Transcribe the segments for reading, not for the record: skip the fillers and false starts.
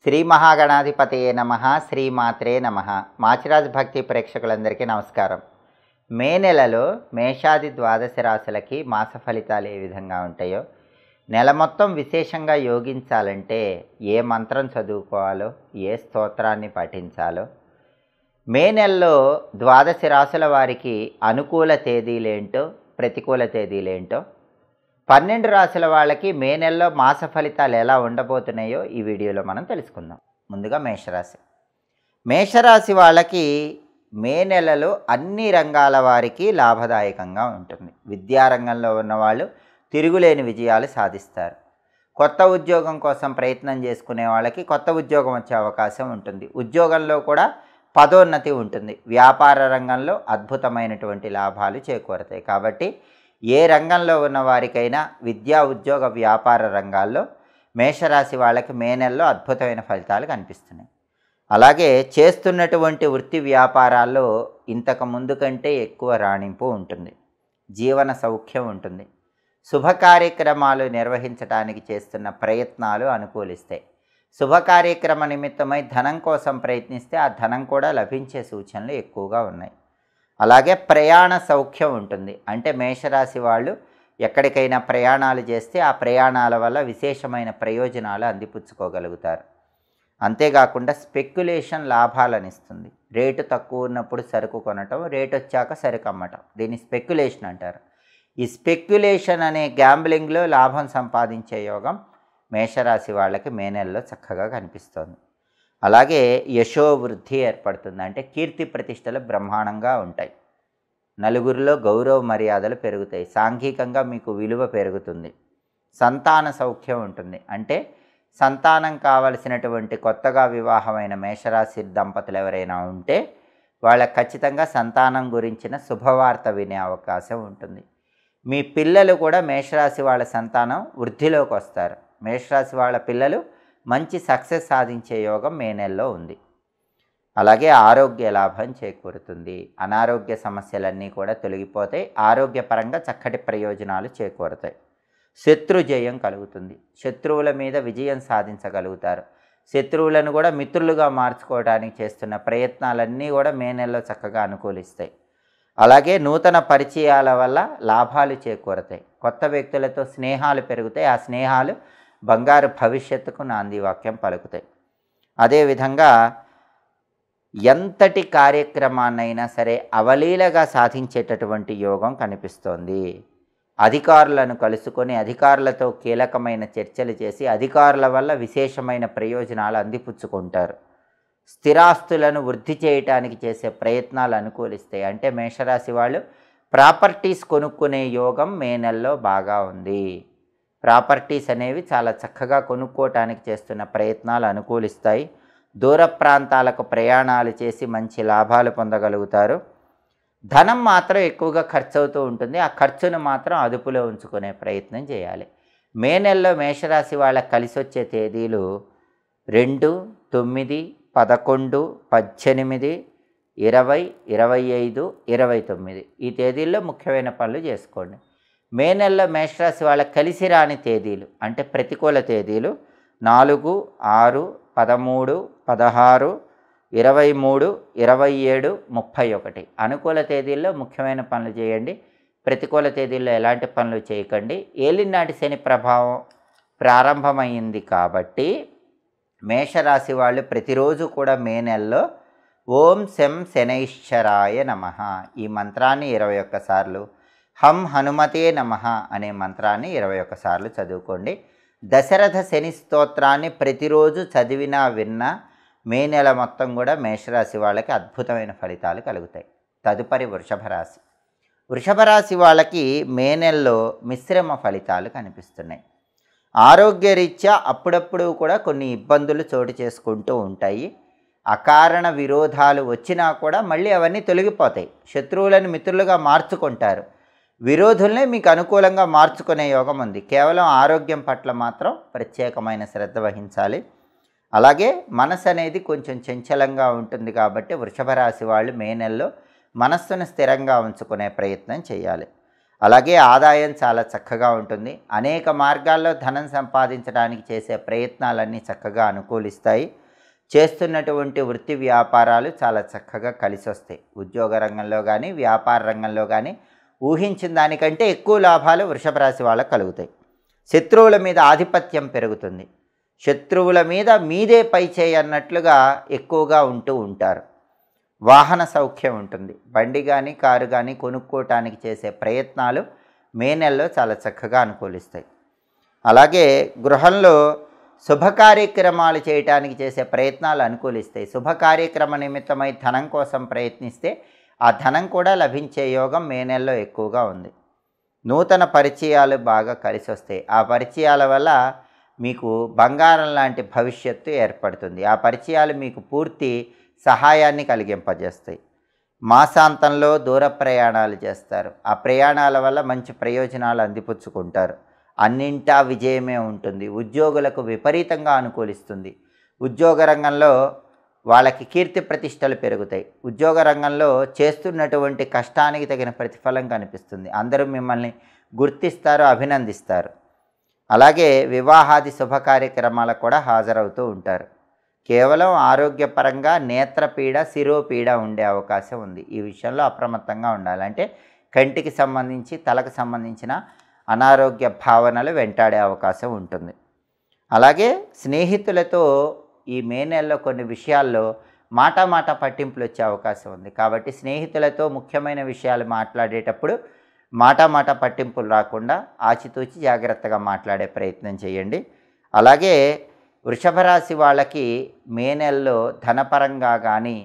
శ్రీ మహాగణాధిపతయే నమః. శ్రీమాత్రే నమః. మాచిరాజ్ భక్తి ప్రేక్షకులందరికీ నమస్కారం. మే నెలలో మేషాది ద్వాదశ రాశులకి మాస ఫలితాలు ఏ విధంగా ఉంటాయో, నెల మొత్తం విశేషంగా యోగించాలంటే ఏ మంత్రం చదువుకోవాలో, ఏ స్తోత్రాన్ని పఠించాలో, మే నెలలో ద్వాదశ రాశుల వారికి అనుకూల తేదీలేంటో, ప్రతికూల తేదీలేంటో, 12 రాశుల వాళ్ళకి మే నెలలో మాస ఫలితాలు ఎలా ఉండబోతున్నాయో ఈ వీడియోలో మనం తెలుసుకుందాం. ముందుగా మేషరాశి. మేషరాశి వాళ్ళకి మే నెలలో అన్ని రంగాల వారికి లాభదాయకంగా ఉంటుంది. విద్యారంగంలో ఉన్నవాళ్ళు తిరుగులేని విజయాలు సాధిస్తారు. కొత్త ఉద్యోగం కోసం ప్రయత్నం చేసుకునే వాళ్ళకి కొత్త ఉద్యోగం వచ్చే అవకాశం ఉంటుంది. ఉద్యోగంలో కూడా పదోన్నతి ఉంటుంది. వ్యాపార రంగంలో అద్భుతమైనటువంటి లాభాలు చేకూరతాయి. కాబట్టి ఏ రంగంలో ఉన్న వారికైనా విద్యా, ఉద్యోగ, వ్యాపార రంగాల్లో మేషరాశి వాళ్ళకి మే నెలలో అద్భుతమైన ఫలితాలు కనిపిస్తున్నాయి. అలాగే చేస్తున్నటువంటి వృత్తి వ్యాపారాల్లో ఇంతకు ముందు కంటే ఎక్కువ రాణింపు ఉంటుంది. జీవన సౌఖ్యం ఉంటుంది. శుభ కార్యక్రమాలు నిర్వహించడానికి చేస్తున్న ప్రయత్నాలు అనుకూలిస్తాయి. శుభ కార్యక్రమ నిమిత్తమై ధనం కోసం ప్రయత్నిస్తే ఆ ధనం కూడా లభించే సూచనలు ఎక్కువగా ఉన్నాయి. అలాగే ప్రయాణ సౌఖ్యం ఉంటుంది. అంటే మేషరాశి వాళ్ళు ఎక్కడికైనా ప్రయాణాలు చేస్తే ఆ ప్రయాణాల వల్ల విశేషమైన ప్రయోజనాలు అందిపుచ్చుకోగలుగుతారు. అంతేకాకుండా స్పెక్యులేషన్ లాభాలను ఇస్తుంది. రేటు తక్కువ ఉన్నప్పుడు సరుకు కొనటం, రేటు వచ్చాక సరుకు అమ్మటం, దీన్ని స్పెక్యులేషన్ అంటారు. ఈ స్పెక్యులేషన్ అనే గ్యాంబ్లింగ్లో లాభం సంపాదించే యోగం మేషరాశి వాళ్ళకి మే నెలలో చక్కగా కనిపిస్తోంది. అలాగే యశోవృద్ధి ఏర్పడుతుంది. అంటే కీర్తి ప్రతిష్టలు బ్రహ్మాండంగా ఉంటాయి. నలుగురిలో గౌరవ మర్యాదలు పెరుగుతాయి. సాంఘికంగా మీకు విలువ పెరుగుతుంది. సంతాన సౌఖ్యం ఉంటుంది. అంటే సంతానం కావలసినటువంటి కొత్తగా వివాహమైన మేషరాశి దంపతులు ఎవరైనా ఉంటే వాళ్ళకి ఖచ్చితంగా సంతానం గురించిన శుభవార్త వినే అవకాశం ఉంటుంది. మీ పిల్లలు కూడా మేషరాశి వాళ్ళ సంతానం వృద్ధిలోకి వస్తారు. మేషరాశి వాళ్ళ పిల్లలు మంచి సక్సెస్ సాధించే యోగం మే నెలలో ఉంది. అలాగే ఆరోగ్య లాభం చేకూరుతుంది. అనారోగ్య సమస్యలన్నీ కూడా తొలగిపోతాయి. ఆరోగ్యపరంగా చక్కటి ప్రయోజనాలు చేకూరుతాయి. శత్రు జయం కలుగుతుంది. శత్రువుల మీద విజయం సాధించగలుగుతారు. శత్రువులను కూడా మిత్రులుగా మార్చుకోవడానికి చేస్తున్న ప్రయత్నాలన్నీ కూడా మే నెలలో చక్కగా అనుకూలిస్తాయి. అలాగే నూతన పరిచయాల వల్ల లాభాలు చేకూరతాయి. కొత్త వ్యక్తులతో స్నేహాలు పెరుగుతాయి. ఆ స్నేహాలు బంగారు భవిష్యత్తుకు నాంది వాక్యం పలుకుతాయి. అదేవిధంగా ఎంతటి కార్యక్రమాన్నైనా సరే అవలీలగా సాధించేటటువంటి యోగం కనిపిస్తోంది. అధికారులను కలుసుకొని అధికారులతో కీలకమైన చర్చలు చేసి అధికారుల వల్ల విశేషమైన ప్రయోజనాలు అందిపుచ్చుకుంటారు. స్థిరాస్తులను వృద్ధి చేయటానికి చేసే ప్రయత్నాలు అనుకూలిస్తాయి. అంటే మేషరాశి వాళ్ళు ప్రాపర్టీస్ కొనుక్కునే యోగం మే నెలలో బాగా ఉంది. ప్రాపర్టీస్ అనేవి చాలా చక్కగా కొనుక్కోవటానికి చేస్తున్న ప్రయత్నాలు అనుకూలిస్తాయి. దూర ప్రాంతాలకు ప్రయాణాలు చేసి మంచి లాభాలు పొందగలుగుతారు. ధనం మాత్రం ఎక్కువగా ఖర్చు అవుతూ ఉంటుంది. ఆ ఖర్చును మాత్రం అదుపులో ఉంచుకునే ప్రయత్నం చేయాలి. మే నెలలో మేషరాశి వాళ్ళకి కలిసి వచ్చే తేదీలు 2, 9, 11, 18, 20, 25, 29 ఈ తేదీల్లో ముఖ్యమైన పనులు చేసుకోండి. మే నెలలో మేషరాశి వాళ్ళకి కలిసి రాని తేదీలు అంటే ప్రతికూల తేదీలు 4, 6, 13, 16, 23, 27, 31. అనుకూల తేదీల్లో ముఖ్యమైన పనులు చేయండి. ప్రతికూల తేదీల్లో ఎలాంటి పనులు చేయకండి. ఏలినాటి శని ప్రభావం ప్రారంభమైంది కాబట్టి మేషరాశి వాళ్ళు ప్రతిరోజు కూడా మే నెలలో ఓం శం శనైశ్చరాయ నమః ఈ మంత్రాన్ని 21 సార్లు, హం హనుమతే నమః అనే మంత్రాన్ని 21 సార్లు చదువుకోండి. దశరథ శని స్తోత్రాన్ని ప్రతిరోజు చదివినా విన్నా మే నెల మొత్తం కూడా మేషరాశి వాళ్ళకి అద్భుతమైన ఫలితాలు కలుగుతాయి. తదుపరి వృషభ రాశి. వృషభ రాశి వాళ్ళకి మే నెలలో మిశ్రమ ఫలితాలు కనిపిస్తున్నాయి. ఆరోగ్యరీత్యా అప్పుడప్పుడు కూడా కొన్ని ఇబ్బందులు చోటు చేసుకుంటూ ఉంటాయి. అకారణ విరోధాలు వచ్చినా కూడా మళ్ళీ అవన్నీ తొలగిపోతాయి. శత్రువులను మిత్రులుగా మార్చుకుంటారు. విరోధుల్నే మీకు అనుకూలంగా మార్చుకునే యోగం ఉంది. కేవలం ఆరోగ్యం పట్ల మాత్రం ప్రత్యేకమైన శ్రద్ధ వహించాలి. అలాగే మనసు అనేది కొంచెం చంచలంగా ఉంటుంది కాబట్టి వృషభ రాశి వాళ్ళు మే నెలలో మనస్సును స్థిరంగా ఉంచుకునే ప్రయత్నం చేయాలి. అలాగే ఆదాయం చాలా చక్కగా ఉంటుంది. అనేక మార్గాల్లో ధనం సంపాదించడానికి చేసే ప్రయత్నాలన్నీ చక్కగా అనుకూలిస్తాయి. చేస్తున్నటువంటి వృత్తి వ్యాపారాలు చాలా చక్కగా కలిసి వస్తాయి. ఉద్యోగ రంగంలో కానీ వ్యాపార రంగంలో కానీ ఊహించిన దానికంటే ఎక్కువ లాభాలు వృషభ రాశి వాళ్ళకు కలుగుతాయి. శత్రువుల మీద ఆధిపత్యం పెరుగుతుంది. శత్రువుల మీద మీదే పై చేయి అన్నట్లుగా ఎక్కువగా ఉంటూ ఉంటారు. వాహన సౌఖ్యం ఉంటుంది. బండి కానీ కారు కానీ కొనుక్కోవటానికి చేసే ప్రయత్నాలు మే నెలలో చాలా చక్కగా అనుకూలిస్తాయి. అలాగే గృహంలో శుభ కార్యక్రమాలు చేయటానికి చేసే ప్రయత్నాలు అనుకూలిస్తాయి. శుభ కార్యక్రమ నిమిత్తమై ధనం కోసం ప్రయత్నిస్తే ఆ ధనం కూడా లభించే యోగం మే నెలలో ఎక్కువగా ఉంది. నూతన పరిచయాలు బాగా కలిసి వస్తాయి. ఆ పరిచయాల వల్ల మీకు బంగారం లాంటి భవిష్యత్తు ఏర్పడుతుంది. ఆ పరిచయాలు మీకు పూర్తి సహాయాన్ని కలిగింపజేస్తాయి. మాసాంతంలో దూర ప్రయాణాలు చేస్తారు. ఆ ప్రయాణాల వల్ల మంచి ప్రయోజనాలు అందిపుచ్చుకుంటారు. అన్నింటా విజయమే ఉంటుంది. ఉద్యోగులకు విపరీతంగా అనుకూలిస్తుంది. ఉద్యోగ రంగంలో వాళ్ళకి కీర్తి ప్రతిష్టలు పెరుగుతాయి. ఉద్యోగ రంగంలో చేస్తున్నటువంటి కష్టానికి తగిన ప్రతిఫలం కనిపిస్తుంది. అందరూ మిమ్మల్ని గుర్తిస్తారు, అభినందిస్తారు. అలాగే వివాహాది శుభ కార్యక్రమాలకు కూడా హాజరవుతూ ఉంటారు. కేవలం ఆరోగ్యపరంగా నేత్రపీడ, శిరోపీడ ఉండే అవకాశం ఉంది. ఈ విషయంలో అప్రమత్తంగా ఉండాలి. అంటే కంటికి సంబంధించి తలకు సంబంధించిన అనారోగ్య భావనలు వెంటాడే అవకాశం ఉంటుంది. అలాగే స్నేహితులతో ఈ మే నెలలో కొన్ని విషయాల్లో మాట పట్టింపులు వచ్చే అవకాశం ఉంది. కాబట్టి స్నేహితులతో ముఖ్యమైన విషయాలు మాట్లాడేటప్పుడు మాట పట్టింపులు రాకుండా ఆచితూచి జాగ్రత్తగా మాట్లాడే ప్రయత్నం చేయండి. అలాగే వృషభ రాశి వాళ్ళకి మే నెలలో ధనపరంగా కానీ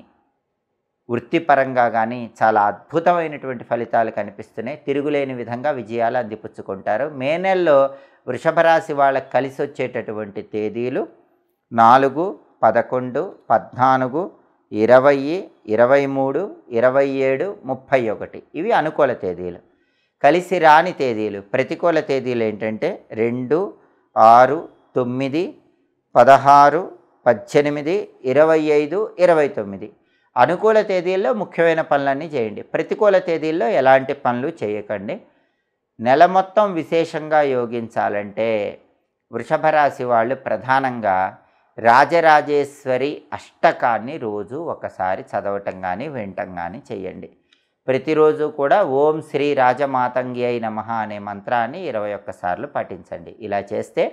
వృత్తిపరంగా కానీ చాలా అద్భుతమైనటువంటి ఫలితాలు కనిపిస్తున్నాయి. తిరుగులేని విధంగా విజయాలు అందిపుచ్చుకుంటారు. మే నెలలో వృషభ రాశి వాళ్ళకి కలిసి వచ్చేటటువంటి తేదీలు 4, 11, 14, 20, 23, 27, 31. ఇవి అనుకూల తేదీలు. కలిసి రాని తేదీలు, ప్రతికూల తేదీలు ఏంటంటే 2, 6, 9, 16, 18, 25, 29. అనుకూల తేదీల్లో ముఖ్యమైన పనులన్నీ చేయండి. ప్రతికూల తేదీల్లో ఎలాంటి పనులు చేయకండి. నెల మొత్తం విశేషంగా యోగించాలంటే వృషభ రాశి వాళ్ళు ప్రధానంగా రాజరాజేశ్వరి అష్టకాన్ని రోజు ఒకసారి చదవటం కానీ వినటం కానీ చేయండి. ప్రతిరోజు కూడా ఓం శ్రీ రాజమాతంగి అయి నమః అనే మంత్రాన్ని 21 సార్లు పఠించండి. ఇలా చేస్తే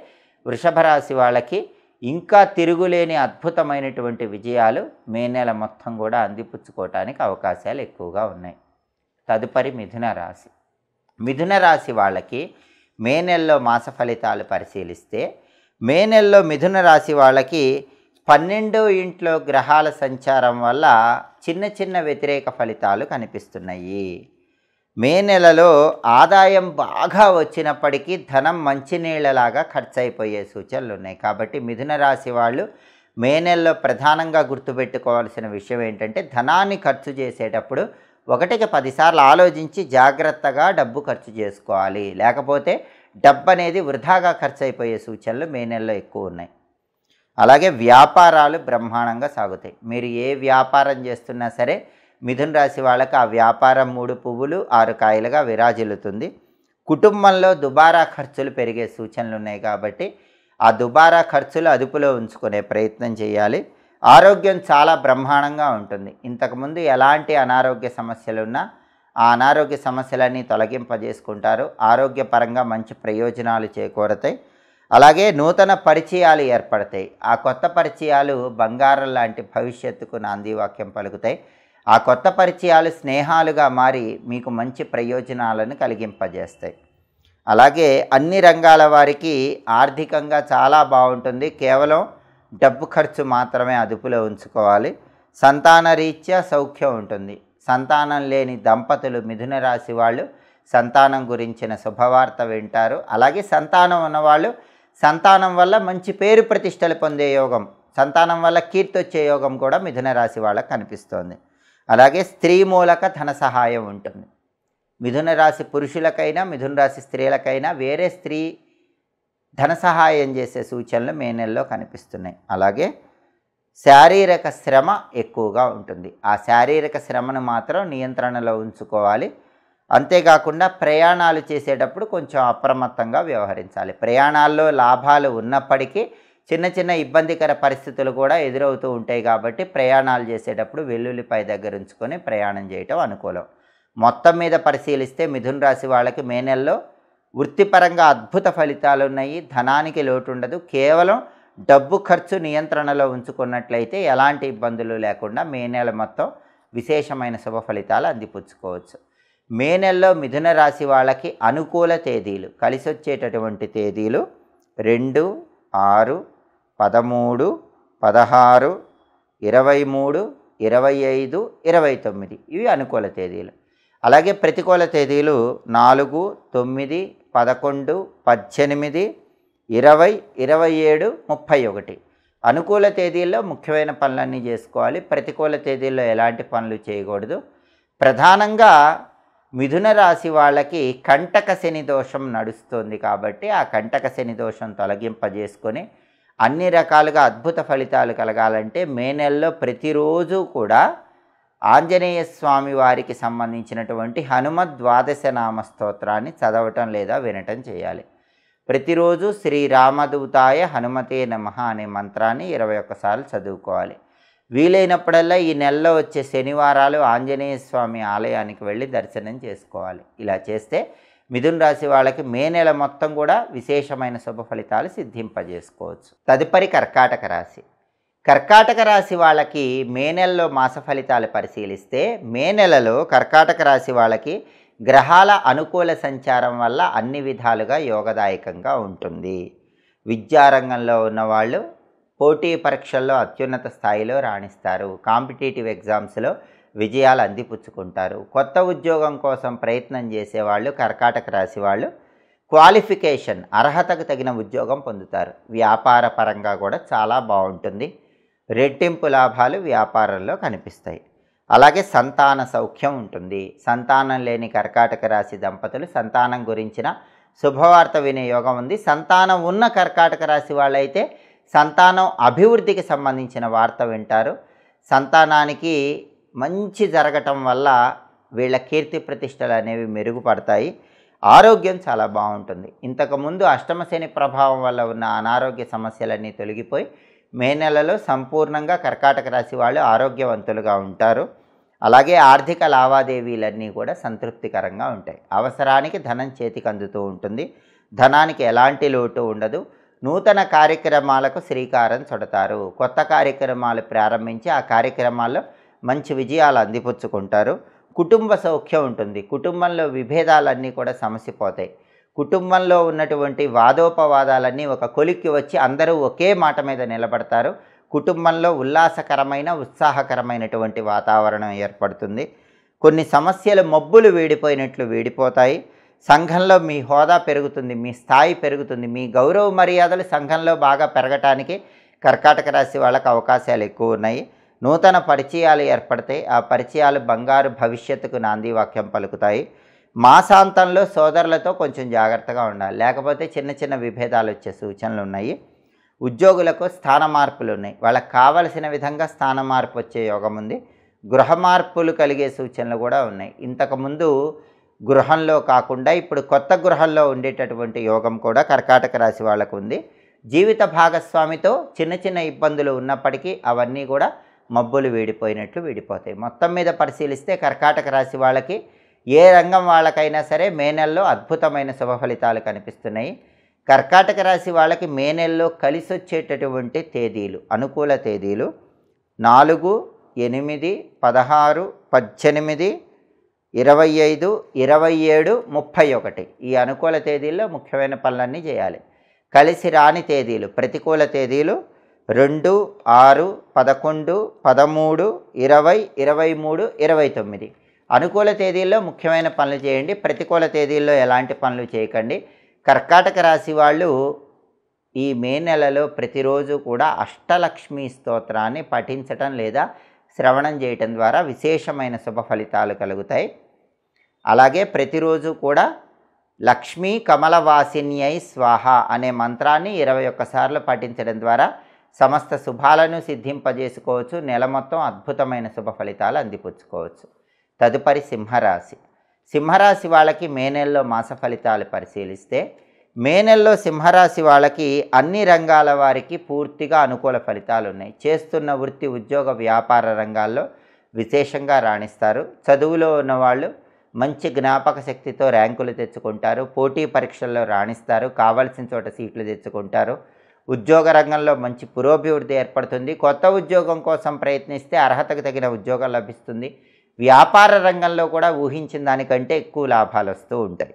వృషభ రాశి వాళ్ళకి ఇంకా తిరుగులేని అద్భుతమైనటువంటి విజయాలు మే నెల మొత్తం కూడా అందిపుచ్చుకోవటానికి అవకాశాలు ఎక్కువగా ఉన్నాయి. తదుపరి మిథున రాశి. మిథున రాశి వాళ్ళకి మే నెలలో మాస ఫలితాలు పరిశీలిస్తే మే నెలలో మిథున రాశి వాళ్ళకి 12వ ఇంట్లో గ్రహాల సంచారం వల్ల చిన్న వ్యతిరేక ఫలితాలు కనిపిస్తున్నాయి. మే నెలలో ఆదాయం బాగా వచ్చినప్పటికీ ధనం మంచినీళ్ళలాగా ఖర్చు అయిపోయే సూచనలు ఉన్నాయి. కాబట్టి మిథున రాశి వాళ్ళు మే నెలలో ప్రధానంగా గుర్తుపెట్టుకోవాల్సిన విషయం ఏంటంటే ధనాన్ని ఖర్చు చేసేటప్పుడు 1కి 10 సార్లు ఆలోచించి జాగ్రత్తగా డబ్బు ఖర్చు చేసుకోవాలి. లేకపోతే డబ్బు అనేది వృధాగా ఖర్చు అయిపోయే సూచనలు మే నెలలో ఎక్కువ ఉన్నాయి. అలాగే వ్యాపారాలు బ్రహ్మాండంగా సాగుతాయి. మీరు ఏ వ్యాపారం చేస్తున్నా సరే మిథున రాశి వాళ్ళకి ఆ వ్యాపారం 3 పువ్వులు 6 కాయలుగా విరాజిల్లుతుంది. కుటుంబంలో దుబారా ఖర్చులు పెరిగే సూచనలు ఉన్నాయి. కాబట్టి ఆ దుబారా ఖర్చులు అదుపులో ఉంచుకునే ప్రయత్నం చేయాలి. ఆరోగ్యం చాలా బ్రహ్మాండంగా ఉంటుంది. ఇంతకుముందు ఎలాంటి అనారోగ్య సమస్యలు ఉన్నా ఆ అనారోగ్య సమస్యలన్నీ తొలగింపజేసుకుంటారు. ఆరోగ్యపరంగా మంచి ప్రయోజనాలు చేకూరతాయి. అలాగే నూతన పరిచయాలు ఏర్పడతాయి. ఆ కొత్త పరిచయాలు బంగారం లాంటి భవిష్యత్తుకు నాందివాక్యం పలుకుతాయి. ఆ కొత్త పరిచయాలు స్నేహాలుగా మారి మీకు మంచి ప్రయోజనాలను కలిగింపజేస్తాయి. అలాగే అన్ని రంగాల వారికి ఆర్థికంగా చాలా బాగుంటుంది. కేవలం డబ్బు ఖర్చు మాత్రమే అదుపులో ఉంచుకోవాలి. సంతాన రీత్యా సౌఖ్యం ఉంటుంది. సంతానం లేని దంపతులు మిథున రాశి వాళ్ళు సంతానం గురించిన శుభవార్త వింటారు. అలాగే సంతానం ఉన్నవాళ్ళు సంతానం వల్ల మంచి పేరు ప్రతిష్టలు పొందే యోగం, సంతానం వల్ల కీర్తి వచ్చే యోగం కూడా మిథున రాశి వాళ్ళకి కనిపిస్తోంది. అలాగే స్త్రీ మూలక ధన సహాయం ఉంటుంది. మిథున రాశి పురుషులకైనా మిథున రాశి స్త్రీలకైనా వేరే స్త్రీ ధన సహాయం చేసే సూచనలు మే నెలలో కనిపిస్తున్నాయి. అలాగే శారీరక శ్రమ ఎక్కువగా ఉంటుంది. ఆ శారీరక శ్రమను మాత్రం నియంత్రణలో ఉంచుకోవాలి. అంతేకాకుండా ప్రయాణాలు చేసేటప్పుడు కొంచెం అప్రమత్తంగా వ్యవహరించాలి. ప్రయాణాల్లో లాభాలు ఉన్నప్పటికీ చిన్న చిన్న ఇబ్బందికర పరిస్థితులు కూడా ఎదురవుతూ ఉంటాయి కాబట్టి ప్రయాణాలు చేసేటప్పుడు వెల్లుల్లిపాయ దగ్గర ఉంచుకొని ప్రయాణం చేయటం అనుకూలం. మొత్తం మీద పరిశీలిస్తే మిథున రాశి వాళ్ళకి మే నెలలో వృత్తిపరంగా అద్భుత ఫలితాలు ఉన్నాయి. ధనానికి లోటు ఉండదు. కేవలం డబ్బు ఖర్చు నియంత్రణలో ఉంచుకున్నట్లయితే ఎలాంటి ఇబ్బందులు లేకుండా మే నెల మొత్తం విశేషమైన శుభ ఫలితాలు అందిపుచ్చుకోవచ్చు. మే నెలలో మిథున రాశి వాళ్ళకి అనుకూల తేదీలు, కలిసి వచ్చేటటువంటి తేదీలు 2, 6, 13, 16, 23, 25, 29 ఇవి అనుకూల తేదీలు. అలాగే ప్రతికూల తేదీలు 4, 9, 11, 18, 20, 27, 31. అనుకూల తేదీల్లో ముఖ్యమైన పనులన్నీ చేసుకోవాలి. ప్రతికూల తేదీల్లో ఎలాంటి పనులు చేయకూడదు. ప్రధానంగా మిథున రాశి వాళ్ళకి కంటక శని దోషం నడుస్తుంది కాబట్టి ఆ కంటక శని దోషం తొలగింపజేసుకొని అన్ని రకాలుగా అద్భుత ఫలితాలు కలగాలంటే మే నెలలో ప్రతిరోజు కూడా ఆంజనేయ స్వామి వారికి సంబంధించినటువంటి హనుమద్ ద్వాదశ నామ స్తోత్రాన్ని చదవటం లేదా వినటం చేయాలి. ప్రతిరోజు శ్రీరామదూతాయ హనుమతే నమః అనే మంత్రాన్ని 21 సార్లు చదువుకోవాలి. వీలైనప్పుడల్లా ఈ నెలలో వచ్చే శనివారాలు ఆంజనేయ స్వామి ఆలయానికి వెళ్ళి దర్శనం చేసుకోవాలి. ఇలా చేస్తే మిథున రాశి వాళ్ళకి మే నెల మొత్తం కూడా విశేషమైన శుభ ఫలితాలు సిద్ధింపజేసుకోవచ్చు. తదుపరి కర్కాటక రాశి. కర్కాటక రాశి వాళ్ళకి మే నెలలో మాస ఫలితాలు పరిశీలిస్తే మే నెలలో కర్కాటక రాశి వాళ్ళకి గ్రహాల అనుకూల సంచారం వల్ల అన్ని విధాలుగా యోగదాయకంగా ఉంటుంది. విద్యారంగంలో ఉన్నవాళ్ళు పోటీ పరీక్షల్లో అత్యున్నత స్థాయిలో రాణిస్తారు. కాంపిటేటివ్ ఎగ్జామ్స్లో విజయాలు అందిపుచ్చుకుంటారు. కొత్త ఉద్యోగం కోసం ప్రయత్నం చేసేవాళ్ళు కర్కాటక రాశి వాళ్ళు క్వాలిఫికేషన్ అర్హతకు తగిన ఉద్యోగం పొందుతారు. వ్యాపార పరంగా కూడా చాలా బాగుంటుంది. రెట్టింపు లాభాలు వ్యాపారంలో కనిపిస్తాయి. అలాగే సంతాన సౌఖ్యం ఉంటుంది. సంతానం లేని కర్కాటక రాశి దంపతులు సంతానం గురించిన శుభవార్త వినే యోగం ఉంది. సంతానం ఉన్న కర్కాటక రాశి వాళ్ళైతే సంతానం అభివృద్ధికి సంబంధించిన వార్త వింటారు. సంతానానికి మంచి జరగటం వల్ల వీళ్ళ కీర్తి ప్రతిష్టలు అనేవి మెరుగుపడతాయి. ఆరోగ్యం చాలా బాగుంటుంది. ఇంతకుముందు అష్టమ శని ప్రభావం వల్ల ఉన్న అనారోగ్య సమస్యలన్నీ తొలగిపోయి మే నెలలో సంపూర్ణంగా కర్కాటక రాశి వాళ్ళు ఆరోగ్యవంతులుగా ఉంటారు. అలాగే ఆర్థిక లావాదేవీలన్నీ కూడా సంతృప్తికరంగా ఉంటాయి. అవసరానికి ధనం చేతికి అందుతూ ఉంటుంది. ధనానికి ఎలాంటి లోటు ఉండదు. నూతన కార్యక్రమాలకు శ్రీకారం చుడతారు. కొత్త కార్యక్రమాలు ప్రారంభించి ఆ కార్యక్రమాల్లో మంచి విజయాలు అందిపుచ్చుకుంటారు. కుటుంబ సౌఖ్యం ఉంటుంది. కుటుంబంలో విభేదాలన్నీ కూడా సమసిపోతాయి. కుటుంబంలో ఉన్నటువంటి వాదోపవాదాలన్నీ ఒక కొలిక్కి వచ్చి అందరూ ఒకే మాట మీద నిలబడతారు. కుటుంబంలో ఉల్లాసకరమైన ఉత్సాహకరమైనటువంటి వాతావరణం ఏర్పడుతుంది. కొన్ని సమస్యలు మబ్బులు వీడిపోయినట్లు వీడిపోతాయి. సంఘంలో మీ హోదా పెరుగుతుంది, మీ స్థాయి పెరుగుతుంది, మీ గౌరవ మర్యాదలు సంఘంలో బాగా పెరగటానికి కర్కాటక రాశి వాళ్ళకి అవకాశాలు ఎక్కువ ఉన్నాయి. నూతన పరిచయాలు ఏర్పడతాయి. ఆ పరిచయాలు బంగారు భవిష్యత్తుకు నాంది వాక్యం పలుకుతాయి. మాసాంతంలో సోదరులతో కొంచెం జాగ్రత్తగా ఉండాలి, లేకపోతే చిన్న చిన్న విభేదాలు వచ్చే సూచనలు ఉన్నాయి. ఉద్యోగులకు స్థాన మార్పులు ఉన్నాయి. వాళ్ళకి కావలసిన విధంగా స్థాన మార్పు వచ్చే యోగం ఉంది. గృహ మార్పులు కలిగే సూచనలు కూడా ఉన్నాయి. ఇంతకుముందు గృహంలో కాకుండా ఇప్పుడు కొత్త గృహంలో ఉండేటటువంటి యోగం కూడా కర్కాటక రాశి వాళ్ళకు ఉంది. జీవిత భాగస్వామితో చిన్న చిన్న ఇబ్బందులు ఉన్నప్పటికీ అవన్నీ కూడా మబ్బులు వీడిపోయినట్లు వీడిపోతాయి. మొత్తం మీద పరిశీలిస్తే కర్కాటక రాశి వాళ్ళకి ఏ రంగం వాళ్ళకైనా సరే మే నెలలో అద్భుతమైన శుభ ఫలితాలు కనిపిస్తున్నాయి. కర్కాటక రాశి వాళ్ళకి మే నెలలో కలిసి వచ్చేటటువంటి తేదీలు, అనుకూల తేదీలు 4, 8, 16, 18, 25, 27, 31 ఈ అనుకూల తేదీల్లో ముఖ్యమైన పనులన్నీ చేయాలి. కలిసి రాని తేదీలు, ప్రతికూల తేదీలు 2, 6, 11, 13, 20, 23, 29. అనుకూల తేదీల్లో ముఖ్యమైన పనులు చేయండి. ప్రతికూల తేదీల్లో ఎలాంటి పనులు చేయకండి. కర్కాటక రాశి వాళ్ళు ఈ మే నెలలో ప్రతిరోజు కూడా అష్టలక్ష్మి స్తోత్రాన్ని పఠించటం లేదా శ్రవణం చేయటం ద్వారా విశేషమైన శుభ ఫలితాలు కలుగుతాయి. అలాగే ప్రతిరోజు కూడా లక్ష్మీ కమలవాసిన్యై స్వాహ అనే మంత్రాన్ని 21 సార్లు పఠించడం ద్వారా సమస్త శుభాలను సిద్ధింపజేసుకోవచ్చు. నెల మొత్తం అద్భుతమైన శుభ ఫలితాలు అందిపుచ్చుకోవచ్చు. తదుపరి సింహరాశి. సింహరాశి వాళ్ళకి మే నెలలో మాస ఫలితాలు పరిశీలిస్తే మే నెలలో సింహరాశి వాళ్ళకి అన్ని రంగాల వారికి పూర్తిగా అనుకూల ఫలితాలు ఉన్నాయి. చేస్తున్న వృత్తి, ఉద్యోగ, వ్యాపార రంగాల్లో విశేషంగా రాణిస్తారు. చదువులో ఉన్నవాళ్ళు మంచి జ్ఞాపక శక్తితో ర్యాంకులు తెచ్చుకుంటారు. పోటీ పరీక్షల్లో రాణిస్తారు. కావాల్సిన చోట సీట్లు తెచ్చుకుంటారు. ఉద్యోగ రంగంలో మంచి పురోభివృద్ధి ఏర్పడుతుంది. కొత్త ఉద్యోగం కోసం ప్రయత్నిస్తే అర్హతకు తగిన ఉద్యోగం లభిస్తుంది. వ్యాపార రంగంలో కూడా ఊహించిన దానికంటే ఎక్కువ లాభాలు వస్తూ ఉంటాయి.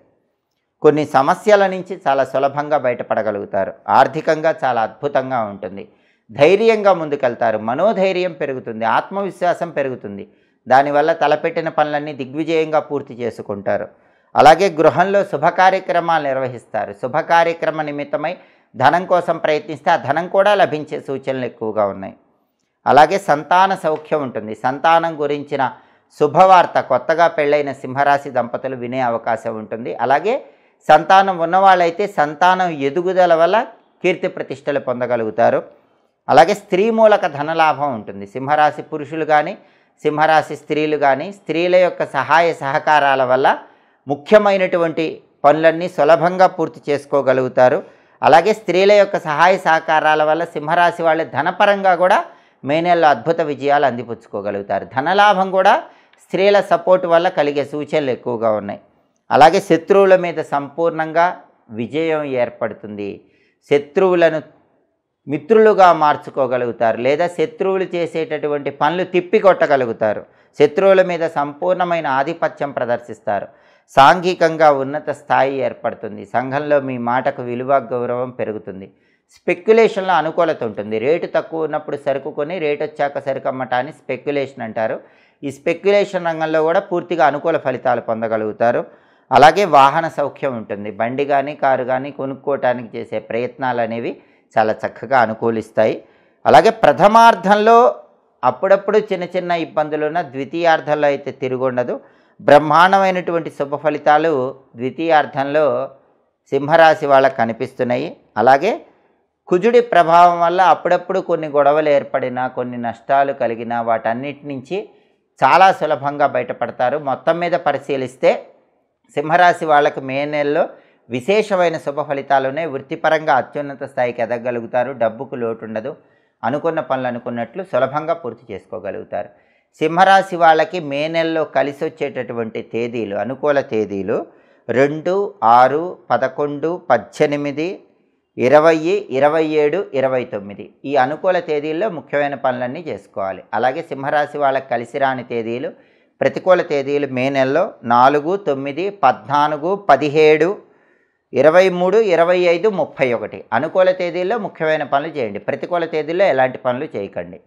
కొన్ని సమస్యల నుంచి చాలా సులభంగా బయటపడగలుగుతారు. ఆర్థికంగా చాలా అద్భుతంగా ఉంటుంది. ధైర్యంగా ముందుకెళ్తారు. మనోధైర్యం పెరుగుతుంది. ఆత్మవిశ్వాసం పెరుగుతుంది. దానివల్ల తలపెట్టిన పనులన్నీ దిగ్విజయంగా పూర్తి చేసుకుంటారు. అలాగే గృహంలో శుభ కార్యక్రమాలు నిర్వహిస్తారు. శుభ కార్యక్రమ నిమిత్తమై ధనం కోసం ప్రయత్నిస్తే ఆ ధనం కూడా లభించే సూచనలు ఎక్కువగా ఉన్నాయి. అలాగే సంతాన సౌఖ్యం ఉంటుంది. సంతానం గురించిన శుభవార్త కొత్తగా పెళ్ళైన సింహరాశి దంపతులు వినే అవకాశం ఉంటుంది. అలాగే సంతానం ఉన్నవాళ్ళైతే సంతానం ఎదుగుదల వల్ల కీర్తి ప్రతిష్టలు పొందగలుగుతారు. అలాగే స్త్రీ మూలక ధనలాభం ఉంటుంది. సింహరాశి పురుషులు కానీ సింహరాశి స్త్రీలు కానీ స్త్రీల యొక్క సహాయ సహకారాల వల్ల ముఖ్యమైనటువంటి పనులన్నీ సులభంగా పూర్తి చేసుకోగలుగుతారు. అలాగే స్త్రీల యొక్క సహాయ సహకారాల వల్ల సింహరాశి వాళ్ళు ధనపరంగా కూడా మే నెలలో అద్భుత విజయాలు అందిపుచ్చుకోగలుగుతారు. ధనలాభం కూడా స్త్రీల సపోర్ట్ వల్ల కలిగే సూచనలు ఎక్కువగా ఉన్నాయి. అలాగే శత్రువుల మీద సంపూర్ణంగా విజయం ఏర్పడుతుంది. శత్రువులను మిత్రులుగా మార్చుకోగలుగుతారు. లేదా శత్రువులు చేసేటటువంటి పనులు తిప్పికొట్టగలుగుతారు. శత్రువుల మీద సంపూర్ణమైన ఆధిపత్యం ప్రదర్శిస్తారు. సాంఘికంగా ఉన్నత స్థాయి ఏర్పడుతుంది. సంఘంలో మీ మాటకు విలువ, గౌరవం పెరుగుతుంది. స్పెక్యులేషన్లో అనుకూలత ఉంటుంది. రేటు తక్కువ ఉన్నప్పుడు సరుకు కొని రేటు వచ్చాక సరుకు అమ్మటాన్ని స్పెక్యులేషన్ అంటారు. ఈ స్పెక్యులేషన్ రంగంలో కూడా పూర్తిగా అనుకూల ఫలితాలు పొందగలుగుతారు. అలాగే వాహన సౌఖ్యం ఉంటుంది. బండి కానీ కారు కానీ కొనుక్కోవటానికి చేసే ప్రయత్నాలు అనేవి చాలా చక్కగా అనుకూలిస్తాయి. అలాగే ప్రథమార్థంలో అప్పుడప్పుడు చిన్న చిన్న ఇబ్బందులున్న ద్వితీయార్థంలో అయితే తిరుగుండదు. బ్రహ్మాండమైనటువంటి శుభ ఫలితాలు ద్వితీయార్థంలో సింహరాశి వాళ్ళకు కనిపిస్తున్నాయి. అలాగే కుజుడి ప్రభావం వల్ల అప్పుడప్పుడు కొన్ని గొడవలు ఏర్పడినా, కొన్ని నష్టాలు కలిగినా వాటన్నిటి నుంచి చాలా సులభంగా బయటపడతారు. మొత్తం మీద పరిశీలిస్తే సింహరాశి వాళ్ళకి మే నెలలో విశేషమైన శుభ ఫలితాలు ఉన్నాయి. వృత్తిపరంగా అత్యున్నత స్థాయికి ఎదగలుగుతారు. డబ్బుకు లోటు ఉండదు. అనుకున్న పనులు అనుకున్నట్లు సులభంగా పూర్తి చేసుకోగలుగుతారు. సింహరాశి వాళ్ళకి మే నెలలో కలిసి వచ్చేటటువంటి తేదీలు, అనుకూల తేదీలు 2, 6, 11, 18, 20, 27, 29. ఈ అనుకూల తేదీల్లో ముఖ్యమైన పనులన్నీ చేసుకోవాలి. అలాగే సింహరాశి వాళ్ళకి కలిసి రాని తేదీలు, ప్రతికూల తేదీలు మే నెలలో 4, 9, 14, 17, 23, 25, 31. అనుకూల తేదీల్లో ముఖ్యమైన పనులు చేయండి. ప్రతికూల తేదీల్లో ఎలాంటి పనులు చేయకండి.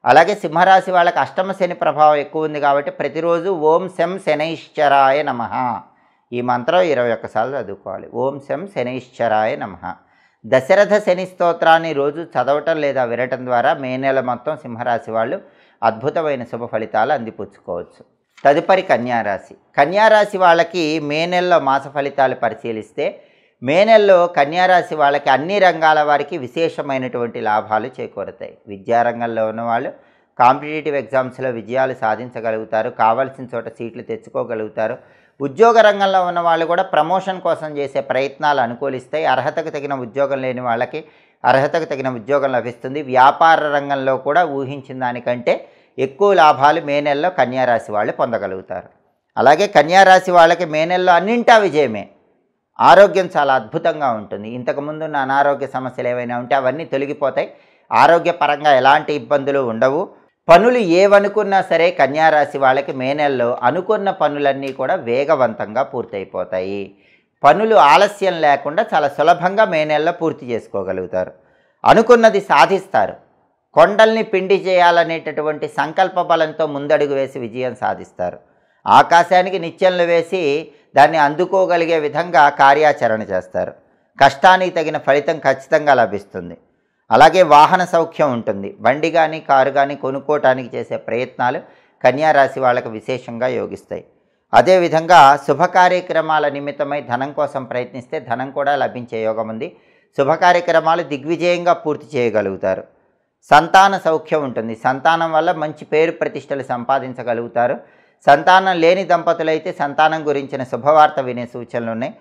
అలాగే సింహరాశి వాళ్ళకి అష్టమ శని ప్రభావం ఎక్కువ ఉంది కాబట్టి ప్రతిరోజు ఓం శం శనైశ్చరాయ నమః ఈ మంత్రం 21 సార్లు చదువుకోవాలి. ఓం శం శనైశ్చరాయ నమః. దశరథ శని స్తోత్రాన్ని రోజు చదవటం లేదా వినటం ద్వారా మే నెల మొత్తం సింహరాశి వాళ్ళు అద్భుతమైన శుభ ఫలితాలు అందిపుచ్చుకోవచ్చు. తదుపరి కన్యారాశి. కన్యారాశి వాళ్ళకి మే నెలలో మాస ఫలితాలు పరిశీలిస్తే మే నెలలో కన్యారాశి వాళ్ళకి అన్ని రంగాల వారికి విశేషమైనటువంటి లాభాలు చేకూరుతాయి. విద్యారంగంలో ఉన్నవాళ్ళు కాంపిటేటివ్ ఎగ్జామ్స్లో విజయాలు సాధించగలుగుతారు. కావాల్సిన చోట సీట్లు తెచ్చుకోగలుగుతారు. ఉద్యోగ రంగంలో ఉన్న వాళ్ళు కూడా ప్రమోషన్ కోసం చేసే ప్రయత్నాలు అనుకూలిస్తాయి. అర్హతకు తగిన ఉద్యోగం లేని వాళ్ళకి అర్హతకు తగిన ఉద్యోగం లభిస్తుంది. వ్యాపార రంగంలో కూడా ఊహించిన దానికంటే ఎక్కువ లాభాలు మే నెలలో కన్యారాశి వాళ్ళు పొందగలుగుతారు. అలాగే కన్యారాశి వాళ్ళకి మే నెలలో అన్నింటా విజయమే. ఆరోగ్యం చాలా అద్భుతంగా ఉంటుంది. ఇంతకుముందు ఉన్న అనారోగ్య సమస్యలు ఏవైనా ఉంటే అవన్నీ తొలగిపోతాయి. ఆరోగ్యపరంగా ఎలాంటి ఇబ్బందులు ఉండవు. పనులు ఏవనుకున్నా సరే కన్యారాశి వాళ్ళకి మే నెలలో అనుకున్న పనులన్నీ కూడా వేగవంతంగా పూర్తయిపోతాయి. పనులు ఆలస్యం లేకుండా చాలా సులభంగా మే నెలలో పూర్తి చేసుకోగలుగుతారు. అనుకున్నది సాధిస్తారు. కొండల్ని పిండి చేయాలనేటటువంటి సంకల్ప బలంతో ముందడుగు వేసి విజయం సాధిస్తారు. ఆకాశానికి నిచ్చెనలు వేసి దాన్ని అందుకోగలిగే విధంగా కార్యాచరణ చేస్తారు. కష్టానికి తగిన ఫలితం ఖచ్చితంగా లభిస్తుంది. అలాగే వాహన సౌఖ్యం ఉంటుంది. బండి కానీ కారు కానీ కొనుక్కోవటానికి చేసే ప్రయత్నాలు కన్యారాశి వాళ్ళకు విశేషంగా యోగిస్తాయి. అదేవిధంగా శుభ కార్యక్రమాల నిమిత్తమై ధనం కోసం ప్రయత్నిస్తే ధనం కూడా లభించే యోగం ఉంది. శుభ కార్యక్రమాలు దిగ్విజయంగా పూర్తి చేయగలుగుతారు. సంతాన సౌఖ్యం ఉంటుంది. సంతానం వల్ల మంచి పేరు ప్రతిష్టలు సంపాదించగలుగుతారు. సంతానం లేని దంపతులైతే సంతానం గురించిన శుభవార్త వినే సూచనలు ఉన్నాయి.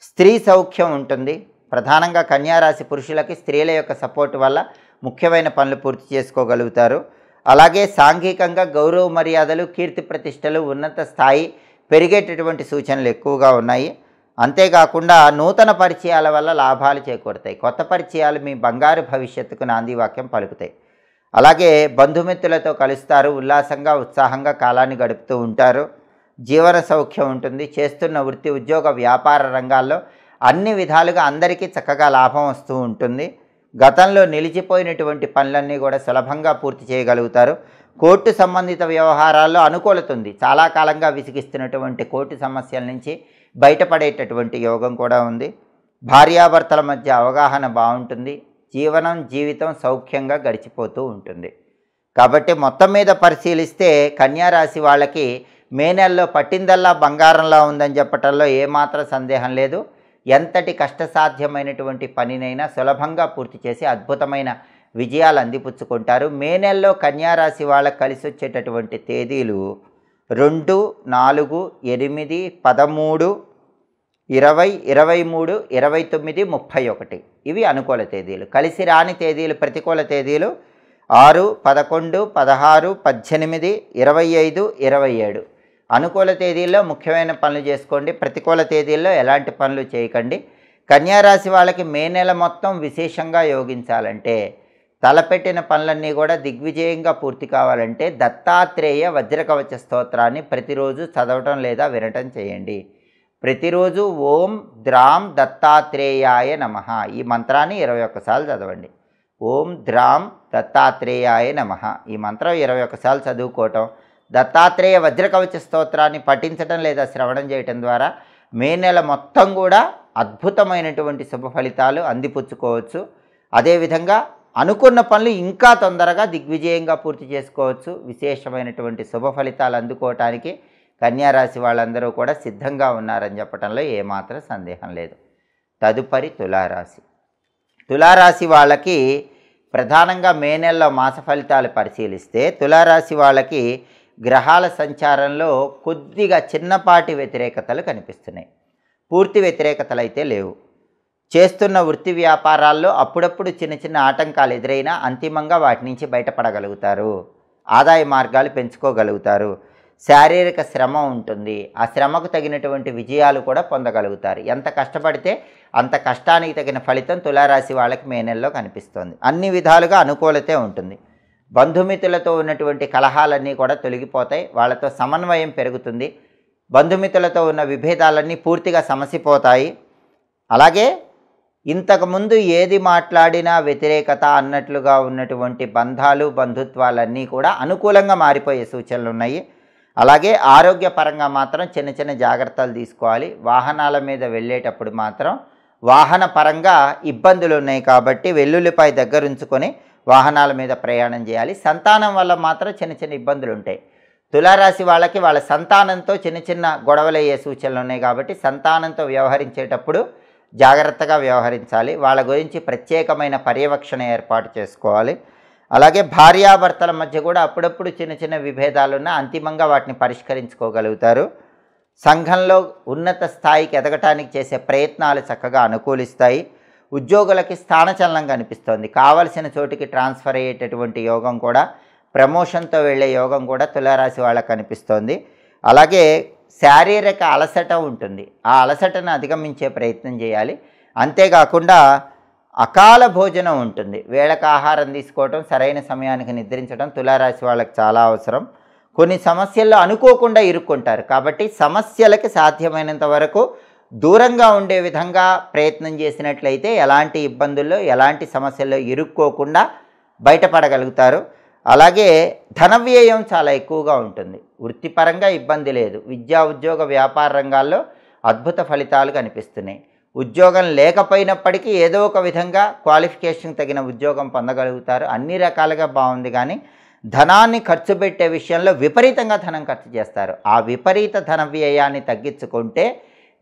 స్త్రీ సౌఖ్యం ఉంటుంది. ప్రధానంగా కన్యారాశి పురుషులకి స్త్రీల యొక్క సపోర్ట్ వల్ల ముఖ్యమైన పనులు పూర్తి చేసుకోగలుగుతారు. అలాగే సాంఘికంగా గౌరవ మర్యాదలు, కీర్తి ప్రతిష్టలు, ఉన్నత స్థాయి పెరిగేటటువంటి సూచనలు ఎక్కువగా ఉన్నాయి. అంతేకాకుండా నూతన పరిచయాల వల్ల లాభాలు చేకూరుతాయి. కొత్త పరిచయాలు మీ బంగారు భవిష్యత్తుకు నాంది వాక్యం పలుకుతాయి. అలాగే బంధుమిత్రులతో కలుస్తారు. ఉల్లాసంగా ఉత్సాహంగా కాలాన్ని గడుపుతూ ఉంటారు. జీవన సౌఖ్యం ఉంటుంది. చేస్తున్న వృత్తి, ఉద్యోగ, వ్యాపార రంగాల్లో అన్ని విధాలుగా అందరికీ చక్కగా లాభం వస్తూ ఉంటుంది. గతంలో నిలిచిపోయినటువంటి పనులన్నీ కూడా సులభంగా పూర్తి చేయగలుగుతారు. కోర్టు సంబంధిత వ్యవహారాల్లో అనుకూలత ఉంది. చాలా కాలంగా విసిగిస్తున్నటువంటి కోర్టు సమస్యల నుంచి బయటపడేటటువంటి యోగం కూడా ఉంది. భార్యాభర్తల మధ్య అవగాహన బాగుంటుంది. జీవితం సౌఖ్యంగా గడిచిపోతూ ఉంటుంది. కాబట్టి మొత్తం మీద పరిశీలిస్తే కన్యారాశి వాళ్ళకి మే నెలలో పట్టిందల్లా బంగారంలా ఉందని చెప్పటంలో ఏమాత్రం సందేహం లేదు. ఎంతటి కష్టసాధ్యమైనటువంటి పనినైనా సులభంగా పూర్తి చేసి అద్భుతమైన విజయాలు అందిపుచ్చుకుంటారు. మే నెలలో కన్యారాశి వాళ్ళకి కలిసి వచ్చేటటువంటి తేదీలు 2, 4, 8, 13, 20, 23, 29, 31 ఇవి అనుకూల తేదీలు. కలిసి రాని తేదీలు, ప్రతికూల తేదీలు 6, 11, 16, 18, 25, 27. అనుకూల తేదీల్లో ముఖ్యమైన పనులు చేసుకోండి. ప్రతికూల తేదీల్లో ఎలాంటి పనులు చేయకండి. కన్యారాశి వాళ్ళకి మే నెల మొత్తం విశేషంగా యోగించాలంటే, తలపెట్టిన పనులన్నీ కూడా దిగ్విజయంగా పూర్తి కావాలంటే దత్తాత్రేయ వజ్రకవచ స్తోత్రాన్ని ప్రతిరోజు చదవటం లేదా వినటం చేయండి. ప్రతిరోజు ఓం ద్రాం దత్తాత్రేయాయ నమః ఈ మంత్రాన్ని 21 సార్లు చదవండి. ఓం ద్రాం దత్తాత్రేయాయ నమః ఈ మంత్రం 21 సార్లు చదువుకోవటం, దత్తాత్రేయ వజ్రకవచ స్తోత్రాన్ని పఠించడం లేదా శ్రవణం చేయటం ద్వారా మే నెల మొత్తం కూడా అద్భుతమైనటువంటి శుభ ఫలితాలు అందిపుచ్చుకోవచ్చు. అదేవిధంగా అనుకున్న పనులు ఇంకా తొందరగా దిగ్విజయంగా పూర్తి చేసుకోవచ్చు. విశేషమైనటువంటి శుభ ఫలితాలు అందుకోవటానికి కన్యారాశి వాళ్ళందరూ కూడా సిద్ధంగా ఉన్నారని చెప్పడంలో ఏమాత్రం సందేహం లేదు. తదుపరి తులారాశి. తులారాశి వాళ్ళకి ప్రధానంగా మే నెలలో మాస ఫలితాలు పరిశీలిస్తే తులారాశి వాళ్ళకి గ్రహాల సంచారంలో కొద్దిగా చిన్నపాటి వ్యతిరేకతలు కనిపిస్తున్నాయి. పూర్తి వ్యతిరేకతలు అయితే లేవు. చేస్తున్న వృత్తి వ్యాపారాల్లో అప్పుడప్పుడు చిన్న చిన్న ఆటంకాలు ఎదురైనా అంతిమంగా వాటి నుంచి బయటపడగలుగుతారు. ఆదాయ మార్గాలు పెంచుకోగలుగుతారు. శారీరక శ్రమ ఉంటుంది. ఆ శ్రమకు తగినటువంటి విజయాలు కూడా పొందగలుగుతారు. ఎంత కష్టపడితే అంత కష్టానికి తగిన ఫలితం తులారాశి వాళ్ళకి మే నెలలో కనిపిస్తుంది. అన్ని విధాలుగా అనుకూలతే ఉంటుంది. బంధుమిత్రులతో ఉన్నటువంటి కలహాలన్నీ కూడా తొలగిపోతాయి. వాళ్ళతో సమన్వయం పెరుగుతుంది. బంధుమిత్రులతో ఉన్న విభేదాలన్నీ పూర్తిగా సమసిపోతాయి. అలాగే ఇంతకుముందు ఏది మాట్లాడినా వ్యతిరేకత అన్నట్లుగా ఉన్నటువంటి బంధాలు, బంధుత్వాలన్నీ కూడా అనుకూలంగా మారిపోయే సూచనలు ఉన్నాయి. అలాగే ఆరోగ్యపరంగా మాత్రం చిన్న చిన్న జాగ్రత్తలు తీసుకోవాలి. వాహనాల మీద వెళ్ళేటప్పుడు మాత్రం వాహన పరంగా ఇబ్బందులు ఉన్నాయి కాబట్టి వెల్లుల్లిపై దగ్గర ఉంచుకొని వాహనాల మీద ప్రయాణం చేయాలి. సంతానం వల్ల మాత్రం చిన్న చిన్న ఇబ్బందులు ఉంటాయి. తులారాశి వాళ్ళకి వాళ్ళ సంతానంతో చిన్న చిన్న గొడవలు అయ్యే సూచనలు ఉన్నాయి కాబట్టి సంతానంతో వ్యవహరించేటప్పుడు జాగ్రత్తగా వ్యవహరించాలి. వాళ్ళ గురించి ప్రత్యేకమైన పర్యవేక్షణ ఏర్పాటు చేసుకోవాలి. అలాగే భార్యాభర్తల మధ్య కూడా అప్పుడప్పుడు చిన్న చిన్న విభేదాలున్నా అంతిమంగా వాటిని పరిష్కరించుకోగలుగుతారు. సంఘంలో ఉన్నత స్థాయికి ఎదగటానికి చేసే ప్రయత్నాలు చక్కగా అనుకూలిస్తాయి. ఉద్యోగులకి స్థానచలనం కనిపిస్తోంది. కావలసిన చోటికి ట్రాన్స్ఫర్ అయ్యేటటువంటి యోగం కూడా, ప్రమోషన్తో వెళ్ళే యోగం కూడా తులారాశి వాళ్ళకి కనిపిస్తోంది. అలాగే శారీరక అలసట ఉంటుంది. ఆ అలసటను అధిగమించే ప్రయత్నం చేయాలి. అంతేకాకుండా అకాల భోజనం ఉంటుంది. వేళకు ఆహారం తీసుకోవటం, సరైన సమయానికి నిద్రించడం తులారాశి వాళ్ళకి చాలా అవసరం. కొన్ని సమస్యల్లో అనుకోకుండా ఇరుక్కుంటారు కాబట్టి సమస్యలకి సాధ్యమైనంత వరకు దూరంగా ఉండే విధంగా ప్రయత్నం చేసినట్లయితే ఎలాంటి ఇబ్బందుల్లో, ఎలాంటి సమస్యల్లో ఇరుక్కోకుండా బయటపడగలుగుతారు. అలాగే ధన వ్యయం చాలా ఎక్కువగా ఉంటుంది. వృత్తిపరంగా ఇబ్బంది లేదు. విద్యా, ఉద్యోగ, వ్యాపార రంగాల్లో అద్భుత ఫలితాలు కనిపిస్తున్నాయి. ఉద్యోగం లేకపోయినప్పటికీ ఏదో ఒక విధంగా క్వాలిఫికేషన్ తగిన ఉద్యోగం పొందగలుగుతారు. అన్ని రకాలుగా బాగుంది. కానీ ధనాన్ని ఖర్చు పెట్టే విషయంలో విపరీతంగా ధనం ఖర్చు చేస్తారు. ఆ విపరీత ధన వ్యయాన్ని తగ్గించుకుంటే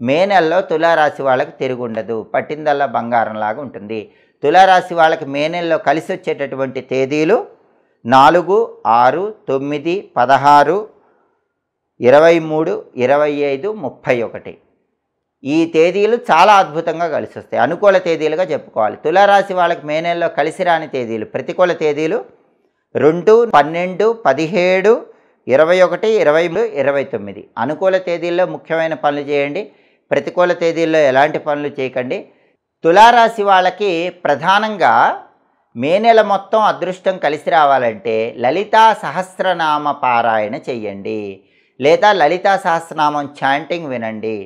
మే నెలలో తులారాశి వాళ్ళకి తిరుగుండదు. పట్టిందల్లా బంగారంలాగా ఉంటుంది. తులారాశి వాళ్ళకి మే నెలలో కలిసి వచ్చేటటువంటి తేదీలు 4, 6, 9, 16, 23, 25, 31. ఈ తేదీలు చాలా అద్భుతంగా కలిసి వస్తాయి, అనుకూల తేదీలుగా చెప్పుకోవాలి. తులారాశి వాళ్ళకి మే నెలలో కలిసి రాని తేదీలు, ప్రతికూల తేదీలు 2, 12, 17, 21, 23, 29. అనుకూల తేదీల్లో ముఖ్యమైన పనులు చేయండి, ప్రతికూల తేదీల్లో ఎలాంటి పనులు చేయకండి. తులారాశి వాళ్ళకి ప్రధానంగా మే నెల మొత్తం అదృష్టం కలిసి రావాలంటే లలితా సహస్రనామ పారాయణ చెయ్యండి, లేదా లలితా సహస్రనామం చాంటింగ్ వినండి.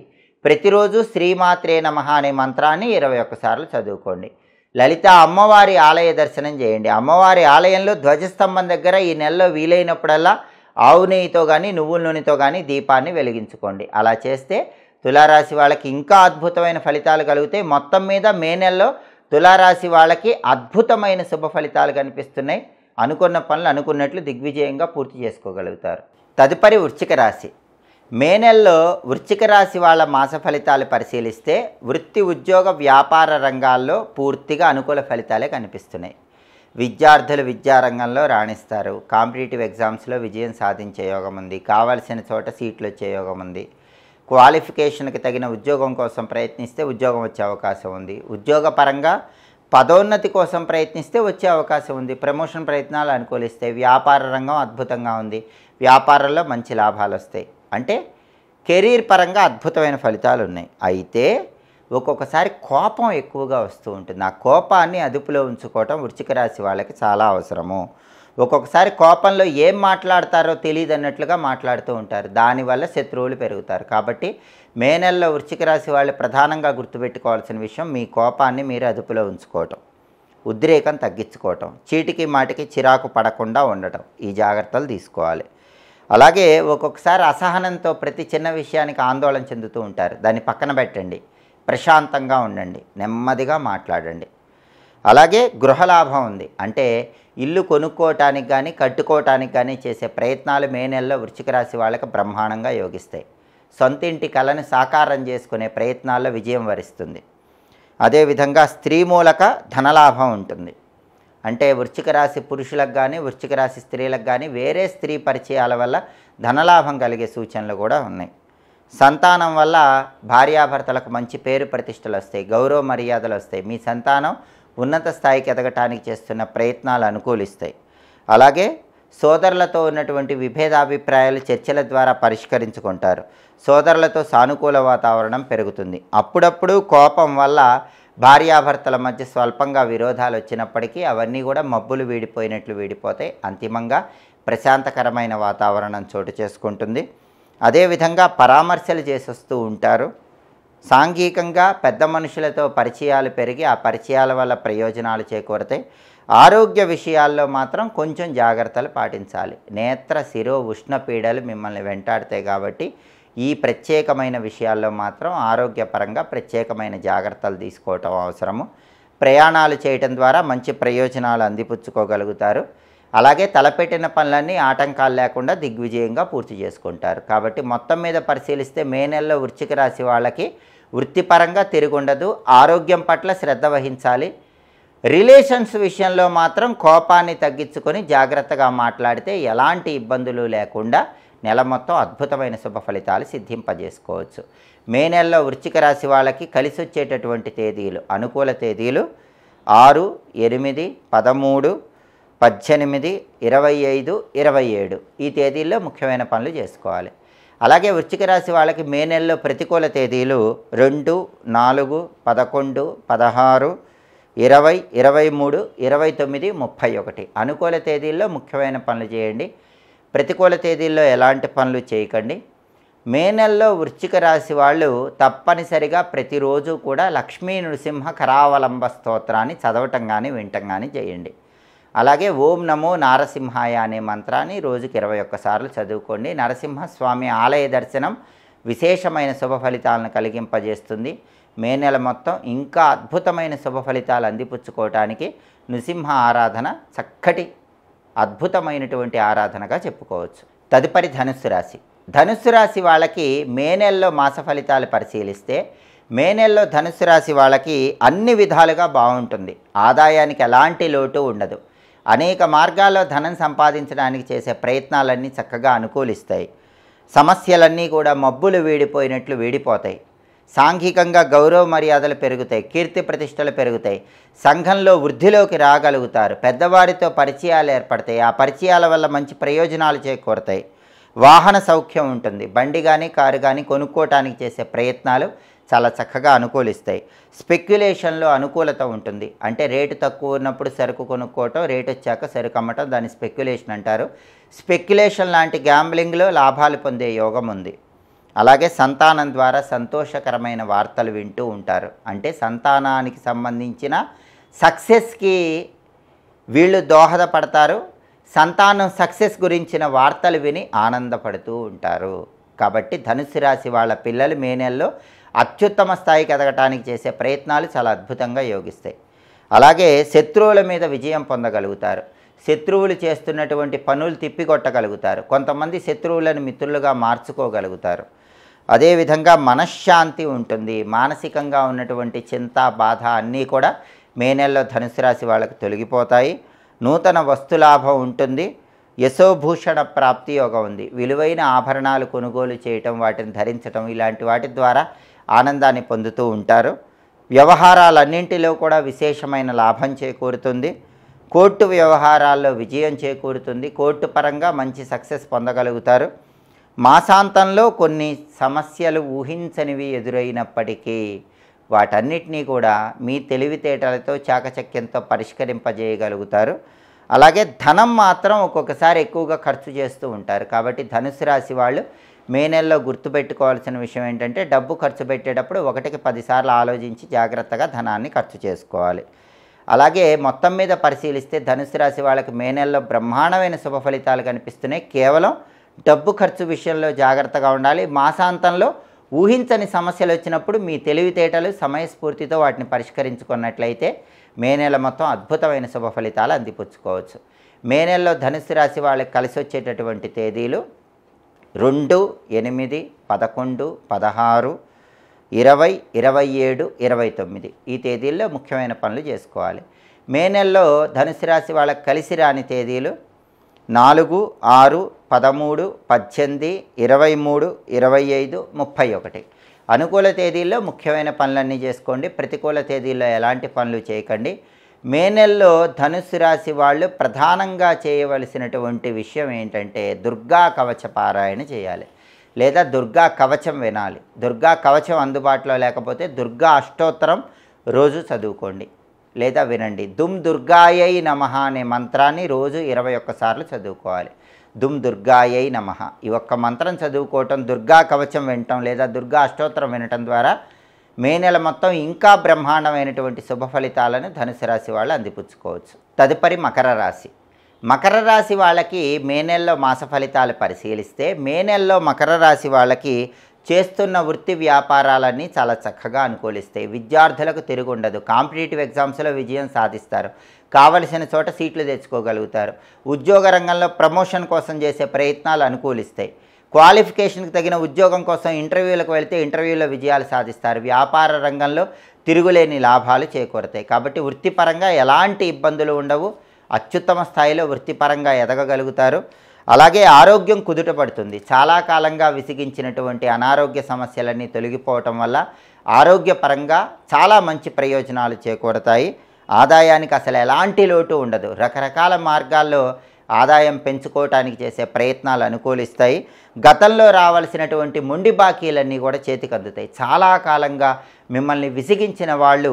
ప్రతిరోజు శ్రీమాత్రే నమః అనే మంత్రాన్ని 21 సార్లు చదువుకోండి. లలిత అమ్మవారి ఆలయ దర్శనం చేయండి. అమ్మవారి ఆలయంలో ధ్వజస్తంభం దగ్గర ఈ నెలలో వీలైనప్పుడల్లా ఆవు నెయ్యితో కానీ నువ్వుల నూనెతో కానీ దీపాన్ని వెలిగించుకోండి. అలా చేస్తే తులారాశి వాళ్ళకి ఇంకా అద్భుతమైన ఫలితాలు కలుగుతాయి. మొత్తం మీద మే నెలలో తులారాశి వాళ్ళకి అద్భుతమైన శుభ ఫలితాలు కనిపిస్తున్నాయి. అనుకున్న పనులు అనుకున్నట్లు దిగ్విజయంగా పూర్తి చేసుకోగలుగుతారు. తదుపరి వృశ్చిక రాశి. మే నెలలో వృశ్చిక రాశి వాళ్ళ మాస ఫలితాలు పరిశీలిస్తే వృత్తి, ఉద్యోగ, వ్యాపార రంగాల్లో పూర్తిగా అనుకూల ఫలితాలే కనిపిస్తున్నాయి. విద్యార్థులు విద్యారంగంలో రాణిస్తారు. కాంపిటేటివ్ ఎగ్జామ్స్లో విజయం సాధించే యోగం ఉంది. కావలసిన చోట సీట్లు వచ్చే యోగం ఉంది. క్వాలిఫికేషన్కి తగిన ఉద్యోగం కోసం ప్రయత్నిస్తే ఉద్యోగం వచ్చే అవకాశం ఉంది. ఉద్యోగపరంగా పదోన్నతి కోసం ప్రయత్నిస్తే వచ్చే అవకాశం ఉంది. ప్రమోషన్ ప్రయత్నాలు అనుకూలిస్తాయి. వ్యాపార రంగం అద్భుతంగా ఉంది. వ్యాపారంలో మంచి లాభాలు వస్తాయి. అంటే కెరీర్ పరంగా అద్భుతమైన ఫలితాలు ఉన్నాయి. అయితే ఒక్కొక్కసారి కోపం ఎక్కువగా వస్తూ ఉంటుంది. ఆ కోపాన్ని అదుపులో ఉంచుకోవటం వృశ్చిక రాశి వాళ్ళకి చాలా అవసరము. ఒక్కొక్కసారి కోపంలో ఏం మాట్లాడతారో తెలియదు అన్నట్లుగా మాట్లాడుతూ ఉంటారు. దానివల్ల శత్రువులు పెరుగుతారు. కాబట్టి మే నెలలో వృశ్చిక రాశి వాళ్ళు ప్రధానంగా గుర్తుపెట్టుకోవాల్సిన విషయం మీ కోపాన్ని మీరు అదుపులో ఉంచుకోవటం, ఉద్రేకం తగ్గించుకోవటం, చీటికి మాటికి చిరాకు పడకుండా ఉండటం, ఈ జాగ్రత్తలు తీసుకోవాలి. అలాగే ఒక్కొక్కసారి అసహనంతో ప్రతి చిన్న విషయానికి ఆందోళన చెందుతూ ఉంటారు. దాన్ని పక్కన పెట్టండి, ప్రశాంతంగా ఉండండి, నెమ్మదిగా మాట్లాడండి. అలాగే గృహలాభం ఉంది. అంటే ఇల్లు కొనుక్కోవటానికి కానీ కట్టుకోవటానికి కానీ చేసే ప్రయత్నాలు మే నెలలో వృశ్చిక రాశి వాళ్ళకి బ్రహ్మాండంగా యోగిస్తాయి. సొంత ఇంటి కళను సాకారం చేసుకునే ప్రయత్నాల్లో విజయం వరిస్తుంది. అదేవిధంగా స్త్రీ మూలక ధనలాభం ఉంటుంది. అంటే వృశ్చిక రాశి పురుషులకు కానీ వృశ్చిక రాశి స్త్రీలకు కానీ వేరే స్త్రీ పరిచయాల వల్ల ధనలాభం కలిగే సూచనలు కూడా ఉన్నాయి. సంతానం వల్ల భార్యాభర్తలకు మంచి పేరు ప్రతిష్టలు వస్తాయి, గౌరవ మర్యాదలు వస్తాయి. మీ సంతానం ఉన్నత స్థాయికి ఎదగటానికి చేస్తున్న ప్రయత్నాలు అనుకూలిస్తాయి. అలాగే సోదరులతో ఉన్నటువంటి విభేదాభిప్రాయాలు చర్చల ద్వారా పరిష్కరించుకుంటారు. సోదరులతో సానుకూల వాతావరణం పెరుగుతుంది. అప్పుడప్పుడు కోపం వల్ల భార్యాభర్తల మధ్య స్వల్పంగా విరోధాలు వచ్చినప్పటికీ అవన్నీ కూడా మబ్బులు వీడిపోయినట్లు వీడిపోతాయి. అంతిమంగా ప్రశాంతకరమైన వాతావరణం చోటు చేసుకుంటుంది. అదేవిధంగా పరామర్శలు చేసి వస్తూ ఉంటారు. సాంఘికంగా పెద్ద మనుషులతో పరిచయాలు పెరిగి ఆ పరిచయాల వల్ల ప్రయోజనాలు చేకూరతాయి. ఆరోగ్య విషయాల్లో మాత్రం కొంచెం జాగ్రత్తలు పాటించాలి. నేత్ర, శిరో, ఉష్ణపీడలు మిమ్మల్ని వెంటాడతాయి. కాబట్టి ఈ ప్రత్యేకమైన విషయాల్లో మాత్రం ఆరోగ్యపరంగా ప్రత్యేకమైన జాగ్రత్తలు తీసుకోవటం అవసరము. ప్రయాణాలు చేయటం ద్వారా మంచి ప్రయోజనాలు అందిపుచ్చుకోగలుగుతారు. అలాగే తలపెట్టిన పనులన్నీ ఆటంకాలు లేకుండా దిగ్విజయంగా పూర్తి చేసుకుంటారు. కాబట్టి మొత్తం మీద పరిశీలిస్తే మే నెలలో వృశ్చిక రాశి వాళ్ళకి వృత్తిపరంగా తిరుగుండదు. ఆరోగ్యం పట్ల శ్రద్ధ వహించాలి. రిలేషన్స్ విషయంలో మాత్రం కోపాన్ని తగ్గించుకొని జాగ్రత్తగా మాట్లాడితే ఎలాంటి ఇబ్బందులు లేకుండా నెల మొత్తం అద్భుతమైన శుభ ఫలితాలు సిద్ధింపజేసుకోవచ్చు. మే నెలలో వృశ్చిక రాశి వాళ్ళకి కలిసి వచ్చేటటువంటి తేదీలు, అనుకూల తేదీలు 6, 8, 13, 18, 25, 27. ఈ తేదీల్లో ముఖ్యమైన పనులు చేసుకోవాలి. అలాగే వృశ్చిక రాశి వాళ్ళకి మే నెలలో ప్రతికూల తేదీలు 2, 4, 11, 16, 20, 23, 29, 31. అనుకూల తేదీల్లో ముఖ్యమైన పనులు చేయండి. ప్రతికూల తేదీల్లో ఎలాంటి పనులు చేయకండి. మే నెలలో వృశ్చిక రాశి వాళ్ళు తప్పనిసరిగా ప్రతిరోజు కూడా లక్ష్మీ నృసింహ కరావలంబ స్తోత్రాన్ని చదవటం కానీ వినటం కానీ చేయండి. అలాగే ఓం నమో నారసింహాయ అనే మంత్రాన్ని రోజుకి 21 సార్లు చదువుకోండి. నరసింహస్వామి ఆలయ దర్శనం విశేషమైన శుభ ఫలితాలను కలిగింపజేస్తుంది. మే నెల మొత్తం ఇంకా అద్భుతమైన శుభ ఫలితాలు అందిపుచ్చుకోవటానికి నృసింహ ఆరాధన చక్కటి అద్భుతమైనటువంటి ఆరాధనగా చెప్పుకోవచ్చు. తదుపరి ధనుస్సు రాశి. ధనుస్సు రాశి వాళ్ళకి మే నెలలో మాస ఫలితాలు పరిశీలిస్తే మే నెలలో ధనుస్సు రాశి వాళ్ళకి అన్ని విధాలుగా బాగుంటుంది. ఆదాయానికి ఎలాంటి లోటు ఉండదు. అనేక మార్గాల్లో ధనం సంపాదించడానికి చేసే ప్రయత్నాలన్నీ చక్కగా అనుకూలిస్తాయి. సమస్యలన్నీ కూడా మబ్బులు వీడిపోయినట్లు వీడిపోతాయి. సాంఘికంగా గౌరవ మర్యాదలు పెరుగుతాయి, కీర్తి ప్రతిష్టలు పెరుగుతాయి, సంఘంలో వృద్ధిలోకి రాగలుగుతారు, పెద్దవారితో పరిచయాలు ఏర్పడతాయి, ఆ పరిచయాల వల్ల మంచి ప్రయోజనాలు చేకూరతాయి, వాహన సౌఖ్యం ఉంటుంది, బండి కానీ కారు కానీ కొనుక్కోవటానికి చేసే ప్రయత్నాలు చాలా చక్కగా అనుకూలిస్తాయి. స్పెక్యులేషన్లో అనుకూలత ఉంటుంది, అంటే రేటు తక్కువ ఉన్నప్పుడు సరుకు కొనుక్కోవటం, రేటు వచ్చాక సరుకు అమ్మటం, దాన్ని స్పెక్యులేషన్ అంటారు. స్పెక్యులేషన్ లాంటి గ్యాంబ్లింగ్లో లాభాలు పొందే యోగం ఉంది. అలాగే సంతానం ద్వారా సంతోషకరమైన వార్తలు వింటూ ఉంటారు, అంటే సంతానానికి సంబంధించిన సక్సెస్కి వీళ్ళు దోహదపడతారు, సంతానం సక్సెస్ గురించిన వార్తలు విని ఆనందపడుతూ ఉంటారు. కాబట్టి ధనుసు రాశి వాళ్ళ పిల్లలు మే నెలలో అత్యుత్తమ స్థాయికి ఎదగటానికి చేసే ప్రయత్నాలు చాలా అద్భుతంగా యోగిస్తాయి. అలాగే శత్రువుల మీద విజయం పొందగలుగుతారు, శత్రువులు చేస్తున్నటువంటి పనులు తిప్పికొట్టగలుగుతారు, కొంతమంది శత్రువులను మిత్రులుగా మార్చుకోగలుగుతారు. అదేవిధంగా మనశ్శాంతి ఉంటుంది, మానసికంగా ఉన్నటువంటి చింత బాధ అన్నీ కూడా మే నెలలో ధనుసు రాశి వాళ్ళకు తొలగిపోతాయి. నూతన వస్తులాభం ఉంటుంది, యశోభూషణ ప్రాప్తి యోగం ఉంది, విలువైన ఆభరణాలు కొనుగోలు చేయటం, వాటిని ధరించటం, ఇలాంటి వాటి ద్వారా ఆనందాన్ని పొందుతూ ఉంటారు. వ్యవహారాలన్నింటిలో కూడా విశేషమైన లాభం చేకూరుతుంది, కోర్టు వ్యవహారాల్లో విజయం చేకూరుతుంది, కోర్టు పరంగా మంచి సక్సెస్ పొందగలుగుతారు. మాసాంతంలో కొన్ని సమస్యలు ఊహించనివి ఎదురైనప్పటికీ వాటన్నిటినీ కూడా మీ తెలివితేటలతో చాకచక్యంతో పరిష్కరింపజేయగలుగుతారు. అలాగే ధనం మాత్రం ఒక్కొక్కసారి ఎక్కువగా ఖర్చు చేస్తూ ఉంటారు. కాబట్టి ధనుసు రాశి వాళ్ళు మే నెలలో గుర్తుపెట్టుకోవాల్సిన విషయం ఏంటంటే, డబ్బు ఖర్చు పెట్టేటప్పుడు 1కి 10 సార్లు ఆలోచించి జాగ్రత్తగా ధనాన్ని ఖర్చు చేసుకోవాలి. అలాగే మొత్తం మీద పరిశీలిస్తే ధనుసు రాశి వాళ్ళకి మే నెలలో బ్రహ్మాండమైన శుభ ఫలితాలు కనిపిస్తున్నాయి. కేవలం డబ్బు ఖర్చు విషయంలో జాగ్రత్తగా ఉండాలి. మాసాంతంలో ఊహించని సమస్యలు వచ్చినప్పుడు మీ తెలివితేటలు సమయస్ఫూర్తితో వాటిని పరిష్కరించుకున్నట్లయితే మే నెల మొత్తం అద్భుతమైన శుభ ఫలితాలు అందిపుచ్చుకోవచ్చు. మే నెలలో ధనుసు రాశి వాళ్ళకి కలిసి వచ్చేటటువంటి తేదీలు 2, 8, 11, 16, 20, 27, 29 ఈ తేదీల్లో ముఖ్యమైన పనులు చేసుకోవాలి. మే నెలలో ధనుసు రాశి వాళ్ళకి కలిసి రాని తేదీలు 4, 6, 13, 18, 23, 25, 31. అనుకూల తేదీల్లో ముఖ్యమైన పనులన్నీ చేసుకోండి, ప్రతికూల తేదీల్లో ఎలాంటి పనులు చేయకండి. మే నెలలో ధనుసు రాశి వాళ్ళు ప్రధానంగా చేయవలసినటువంటి విషయం ఏంటంటే, దుర్గా కవచ పారాయణ చేయాలి, లేదా దుర్గా కవచం వినాలి. దుర్గా కవచం అందుబాటులో లేకపోతే దుర్గా అష్టోత్తరం రోజు చదువుకోండి లేదా వినండి. దుమ్ దుర్గాయై నమః అనే మంత్రాన్ని రోజు 21 సార్లు చదువుకోవాలి. దుమ్ దుర్గాయై నమః ఈ ఒక్క మంత్రం చదువుకోవటం, దుర్గా కవచం వినటం లేదా దుర్గా అష్టోత్తరం వినటం ద్వారా మే నెల మొత్తం ఇంకా బ్రహ్మాండమైనటువంటి శుభ ఫలితాలను ధనుసు రాశి వాళ్ళు అందిపుచ్చుకోవచ్చు. తదుపరి మకర రాశి. మకర రాశి వాళ్ళకి మే నెలలో మాస ఫలితాలు పరిశీలిస్తే, మే నెలలో మకర రాశి వాళ్ళకి చేస్తున్న వృత్తి వ్యాపారాలన్నీ చాలా చక్కగా అనుకూలిస్తాయి. విద్యార్థులకు తిరుగుండదు, కాంపిటేటివ్ ఎగ్జామ్స్లో విజయం సాధిస్తారు, కావలసిన చోట సీట్లు తెచ్చుకోగలుగుతారు. ఉద్యోగ రంగంలో ప్రమోషన్ కోసం చేసే ప్రయత్నాలు అనుకూలిస్తాయి. క్వాలిఫికేషన్కి తగిన ఉద్యోగం కోసం ఇంటర్వ్యూలకు వెళితే ఇంటర్వ్యూలో విజయాలు సాధిస్తారు. వ్యాపార రంగంలో తిరుగులేని లాభాలు చేకూరతాయి. కాబట్టి వృత్తిపరంగా ఎలాంటి ఇబ్బందులు ఉండవు, అత్యుత్తమ స్థాయిలో వృత్తిపరంగా ఎదగగలుగుతారు. అలాగే ఆరోగ్యం కుదుటపడుతుంది. చాలా కాలంగా విసిగించినటువంటి అనారోగ్య సమస్యలన్నీ తొలగిపోవటం వల్ల ఆరోగ్యపరంగా చాలా మంచి ప్రయోజనాలు చేకూరతాయి. ఆదాయానికి అసలు ఎలాంటి లోటు ఉండదు. రకరకాల మార్గాల్లో ఆదాయం పెంచుకోవటానికి చేసే ప్రయత్నాలు అనుకూలిస్తాయి. గతంలో రావాల్సినటువంటి మొండి బాకీలన్నీ కూడా చేతికి అందుతాయి. చాలా కాలంగా మిమ్మల్ని విసిగించిన వాళ్ళు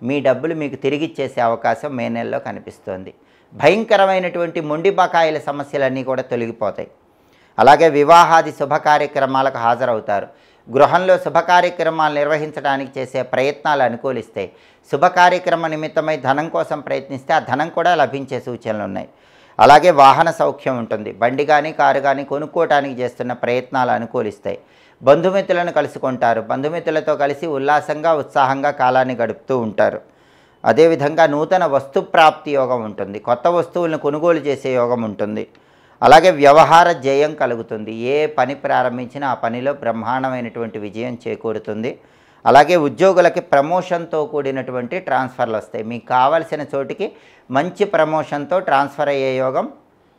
మీ డబ్బులు మీకు తిరిగిచ్చేసే అవకాశం మే నెలలో కనిపిస్తోంది. భయంకరమైనటువంటి మొండి బకాయిల సమస్యలన్నీ కూడా తొలగిపోతాయి. అలాగే వివాహాది శుభ కార్యక్రమాలకు హాజరవుతారు. గృహంలో శుభ కార్యక్రమాలు నిర్వహించడానికి చేసే ప్రయత్నాలు అనుకూలిస్తాయి. శుభ కార్యక్రమ నిమిత్తమై ధనం కోసం ప్రయత్నిస్తే ఆ ధనం కూడా లభించే సూచనలు ఉన్నాయి. అలాగే వాహన సౌఖ్యం ఉంటుంది. బండి కానీ కారు కానీ కొనుక్కోవటానికి చేస్తున్న ప్రయత్నాలు అనుకూలిస్తాయి. బంధుమిత్రులను కలుసుకుంటారు. బంధుమిత్రులతో కలిసి ఉల్లాసంగా ఉత్సాహంగా కాలాన్ని గడుపుతూ ఉంటారు. అదేవిధంగా నూతన వస్తు ప్రాప్తి యోగం ఉంటుంది. కొత్త వస్తువులను కొనుగోలు చేసే యోగం ఉంటుంది. అలాగే వ్యవహార జయం కలుగుతుంది. ఏ పని ప్రారంభించినా ఆ పనిలో బ్రహ్మాండమైనటువంటి విజయం చేకూరుతుంది. అలాగే ఉద్యోగులకి ప్రమోషన్తో కూడినటువంటి ట్రాన్స్ఫర్లు వస్తాయి. మీకు కావలసిన చోటికి మంచి ప్రమోషన్తో ట్రాన్స్ఫర్ అయ్యే యోగం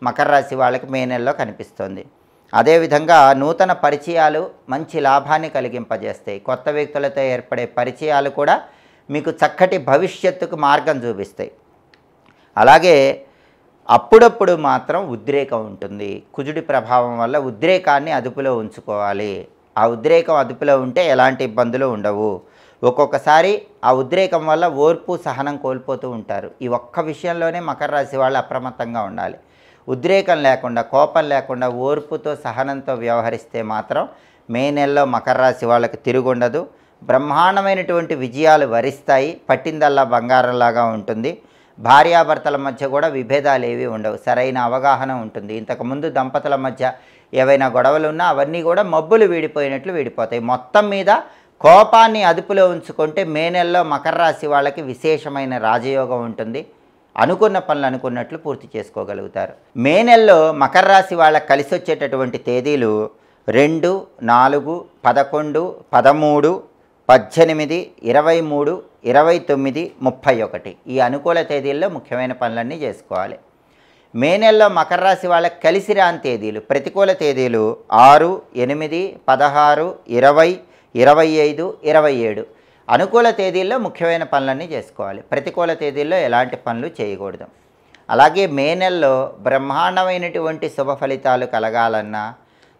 మకర రాశి వాళ్ళకి మే నెలలో కనిపిస్తుంది. అదేవిధంగా నూతన పరిచయాలు మంచి లాభాన్ని కలిగింపజేస్తాయి. కొత్త వ్యక్తులతో ఏర్పడే పరిచయాలు కూడా మీకు చక్కటి భవిష్యత్తుకు మార్గం చూపిస్తాయి. అలాగే అప్పుడప్పుడు మాత్రం ఉద్రేకం ఉంటుంది. కుజుడి ప్రభావం వల్ల ఉద్రేకాన్ని అదుపులో ఉంచుకోవాలి. ఆ ఉద్రేకం అదుపులో ఉంటే ఎలాంటి ఇబ్బందులు ఉండవు. ఒక్కొక్కసారి ఆ ఉద్రేకం వల్ల ఓర్పు సహనం కోల్పోతూ ఉంటారు. ఈ ఒక్క విషయంలోనే మకర రాశి వాళ్ళు అప్రమత్తంగా ఉండాలి. ఉద్రేకం లేకుండా, కోపం లేకుండా, ఓర్పుతో సహనంతో వ్యవహరిస్తే మాత్రం మే నెలలో మకర రాశి వాళ్ళకి తిరుగుండదు. బ్రహ్మాండమైనటువంటి విజయాలు వరిస్తాయి. పట్టిందల్లా బంగారంలాగా ఉంటుంది. భార్యాభర్తల మధ్య కూడా విభేదాలు ఏవి ఉండవు. సరైన అవగాహన ఉంటుంది. ఇంతకుముందు దంపతుల మధ్య ఏవైనా గొడవలు ఉన్నా అవన్నీ కూడా మబ్బులు వీడిపోయినట్లు వీడిపోతాయి. మొత్తం మీద కోపాన్ని అదుపులో ఉంచుకుంటే మే నెలలో మకర రాశి వాళ్ళకి విశేషమైన రాజయోగం ఉంటుంది. అనుకున్న పనులు అనుకున్నట్లు పూర్తి చేసుకోగలుగుతారు. మే నెలలో మకర రాశి వాళ్ళకి కలిసి వచ్చేటటువంటి తేదీలు 2, 4, 11, 13, 18, 23, 29, 31 ఈ అనుకూల తేదీల్లో ముఖ్యమైన పనులన్నీ చేసుకోవాలి. మే నెలలో మకర రాశి వాళ్ళకి కలిసి రాని తేదీలు, ప్రతికూల తేదీలు 6, 8, 16, 20, 25, 27 అనుకూల తేదీల్లో ముఖ్యమైన పనులన్నీ చేసుకోవాలి. ప్రతికూల తేదీల్లో ఎలాంటి పనులు చేయకూడదు. అలాగే మే నెలలో బ్రహ్మాండమైనటువంటి శుభ ఫలితాలు కలగాలన్నా,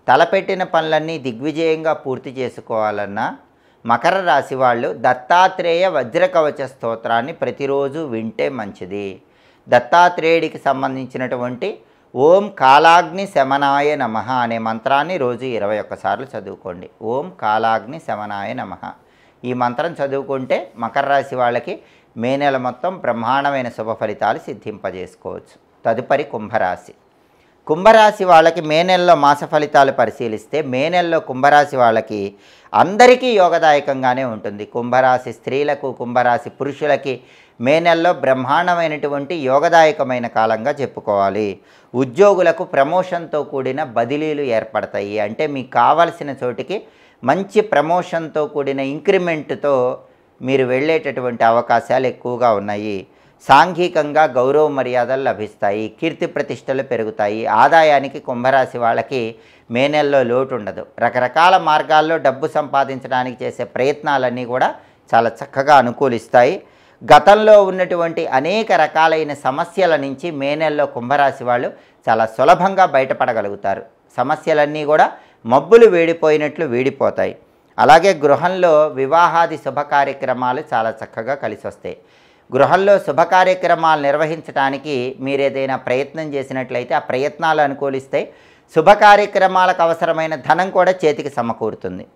తలపెట్టిన పనులన్నీ దిగ్విజయంగా పూర్తి చేసుకోవాలన్నా మకర రాశి వాళ్ళు దత్తాత్రేయ వజ్రకవచ స్తోత్రాన్ని ప్రతిరోజు వింటే మంచిది. దత్తాత్రేయుడికి సంబంధించినటువంటి ఓం కాలాగ్ని శమనాయ నమః అనే మంత్రాన్ని రోజు 21 సార్లు చదువుకోండి. ఓం కాలాగ్ని శమనాయ నమః ఈ మంత్రం చదువుకుంటే మకర రాశి వాళ్ళకి మే నెల మొత్తం బ్రహ్మాండమైన శుభ ఫలితాలు సిద్ధింపజేసుకోవచ్చు. తదుపరి కుంభరాశి. కుంభరాశి వాళ్ళకి మే నెలలో మాస ఫలితాలు పరిశీలిస్తే మే నెలలో కుంభరాశి వాళ్ళకి అందరికీ యోగదాయకంగానే ఉంటుంది. కుంభరాశి స్త్రీలకు, కుంభరాశి పురుషులకి మే నెలలో బ్రహ్మాండమైనటువంటి యోగదాయకమైన కాలంగా చెప్పుకోవాలి. ఉద్యోగులకు ప్రమోషన్తో కూడిన బదిలీలు ఏర్పడతాయి. అంటే మీకు కావలసిన చోటికి మంచి ప్రమోషన్తో కూడిన ఇంక్రిమెంట్తో మీరు వెళ్ళేటటువంటి అవకాశాలు ఎక్కువగా ఉన్నాయి. సాంఘికంగా గౌరవ మర్యాదలు లభిస్తాయి. కీర్తి ప్రతిష్టలు పెరుగుతాయి. ఆదాయానికి కుంభరాశి వాళ్ళకి మే నెలలో లోటు ఉండదు. రకరకాల మార్గాల్లో డబ్బు సంపాదించడానికి చేసే ప్రయత్నాలన్నీ కూడా చాలా చక్కగా అనుకూలిస్తాయి. గతంలో ఉన్నటువంటి అనేక రకాలైన సమస్యల నుంచి మే నెలలో కుంభరాశి వాళ్ళు చాలా సులభంగా బయటపడగలుగుతారు. సమస్యలన్నీ కూడా మబ్బులు వీడిపోయినట్లు వీడిపోతాయి. అలాగే గృహంలో వివాహాది శుభ కార్యక్రమాలు చాలా చక్కగా కలిసి వస్తాయి. గృహంలో శుభ కార్యక్రమాలు నిర్వహించడానికి మీరు ఏదైనా ప్రయత్నం చేసినట్లయితే ఆ ప్రయత్నాలు అనుకూలిస్తాయి. శుభ కార్యక్రమాలకు అవసరమైన ధనం కూడా చేతికి సమకూరుతుంది.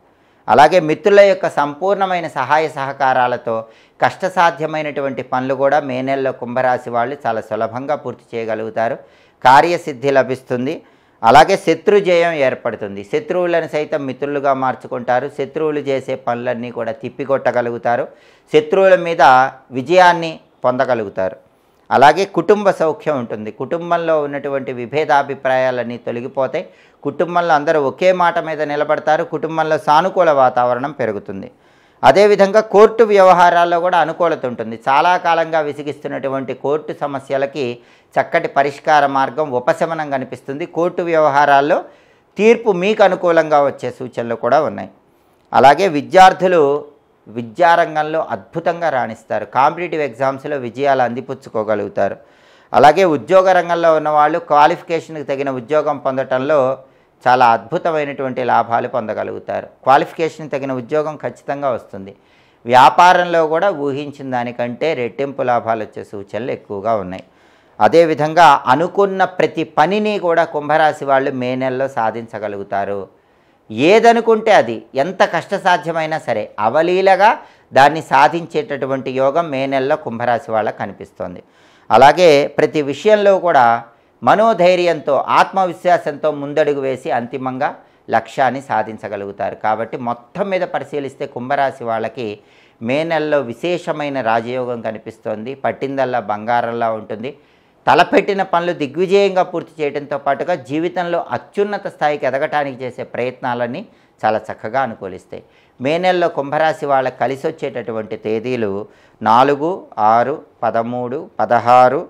అలాగే మిత్రుల యొక్క సంపూర్ణమైన సహాయ సహకారాలతో కష్టసాధ్యమైనటువంటి పనులు కూడా మే నెలలో కుంభరాశి వాళ్ళు చాలా సులభంగా పూర్తి చేయగలుగుతారు. కార్యసిద్ధి లభిస్తుంది. అలాగే శత్రుజయం ఏర్పడుతుంది. శత్రువులను సైతం మిత్రులుగా మార్చుకుంటారు. శత్రువులు చేసే పనులన్నీ కూడా తిప్పికొట్టగలుగుతారు. శత్రువుల మీద విజయాన్ని పొందగలుగుతారు. అలాగే కుటుంబ సౌఖ్యం ఉంటుంది. కుటుంబంలో ఉన్నటువంటి విభేదాభిప్రాయాలన్నీ తొలగిపోతాయి. కుటుంబంలో అందరూ ఒకే మాట మీద నిలబడతారు. కుటుంబంలో సానుకూల వాతావరణం పెరుగుతుంది. అదేవిధంగా కోర్టు వ్యవహారాల్లో కూడా అనుకూలత ఉంటుంది. చాలా కాలంగా విసిగిస్తున్నటువంటి కోర్టు సమస్యలకి చక్కటి పరిష్కార మార్గం, ఉపశమనం కనిపిస్తుంది. కోర్టు వ్యవహారాల్లో తీర్పు మీకు అనుకూలంగా వచ్చే సూచనలు కూడా ఉన్నాయి. అలాగే విద్యార్థులు విద్యారంగంలో అద్భుతంగా రాణిస్తారు. కాంపిటేటివ్ ఎగ్జామ్స్లో విజయాలు అందిపుచ్చుకోగలుగుతారు. అలాగే ఉద్యోగ రంగంలో ఉన్నవాళ్ళు క్వాలిఫికేషన్కి తగిన ఉద్యోగం పొందటంలో చాలా అద్భుతమైనటువంటి లాభాలు పొందగలుగుతారు. క్వాలిఫికేషన్ తగిన ఉద్యోగం ఖచ్చితంగా వస్తుంది. వ్యాపారంలో కూడా ఊహించిన దానికంటే రెట్టింపు లాభాలు వచ్చే సూచనలు ఎక్కువగా ఉన్నాయి. అదేవిధంగా అనుకున్న ప్రతి పనిని కూడా కుంభరాశి వాళ్ళు మే నెలలో సాధించగలుగుతారు. ఏదనుకుంటే అది ఎంత కష్టసాధ్యమైనా సరే అవలీలగా దాన్ని సాధించేటటువంటి యోగం మే నెలలో కుంభరాశి వాళ్ళకు కనిపిస్తోంది. అలాగే ప్రతి విషయంలో కూడా మనోధైర్యంతో, ఆత్మవిశ్వాసంతో ముందడుగు వేసి అంతిమంగా లక్ష్యాన్ని సాధించగలుగుతారు. కాబట్టి మొత్తం మీద పరిశీలిస్తే కుంభరాశి వాళ్ళకి మే నెలలో విశేషమైన రాజయోగం కనిపిస్తోంది. పట్టిందల్లా బంగారంలా ఉంటుంది. తలపెట్టిన పనులు దిగ్విజయంగా పూర్తి చేయడంతో పాటుగా జీవితంలో అత్యున్నత స్థాయికి ఎదగటానికి చేసే ప్రయత్నాలన్నీ చాలా చక్కగా అనుకూలిస్తాయి. మే నెలలో కుంభరాశి వాళ్ళకి కలిసి వచ్చేటటువంటి తేదీలు 4, 6, 13, 16,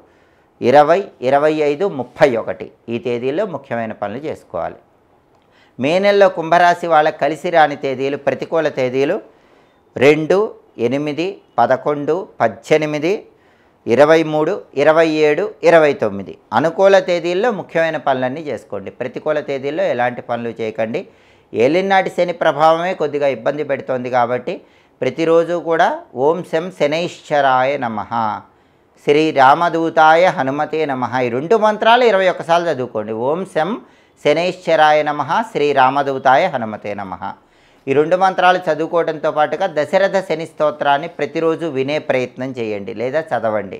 20, 25, 31 ఈ తేదీల్లో ముఖ్యమైన పనులు చేసుకోవాలి. మే నెలలో కుంభరాశి వాళ్ళకి కలిసి రాని తేదీలు, ప్రతికూల తేదీలు 2, 8, 11, 18, 23, 27, 29. అనుకూల తేదీల్లో ముఖ్యమైన పనులన్నీ చేసుకోండి. ప్రతికూల తేదీల్లో ఎలాంటి పనులు చేయకండి. ఏలినాటి శని ప్రభావమే కొద్దిగా ఇబ్బంది పెడుతోంది కాబట్టి ప్రతిరోజు కూడా ఓం శం శనైశ్చరాయ నమః, శ్రీ రామదూతాయ హనుమతే నమః, ఈ 2 మంత్రాలు 21 సార్లు చదువుకోండి. ఓం శం శనైశ్చరాయ నమః, శ్రీ రామదూతాయ హనుమతే నమః. ఈ 2 మంత్రాలు చదువుకోవడంతో పాటుగా దశరథ శని స్తోత్రాన్ని ప్రతిరోజు వినే ప్రయత్నం చేయండి లేదా చదవండి.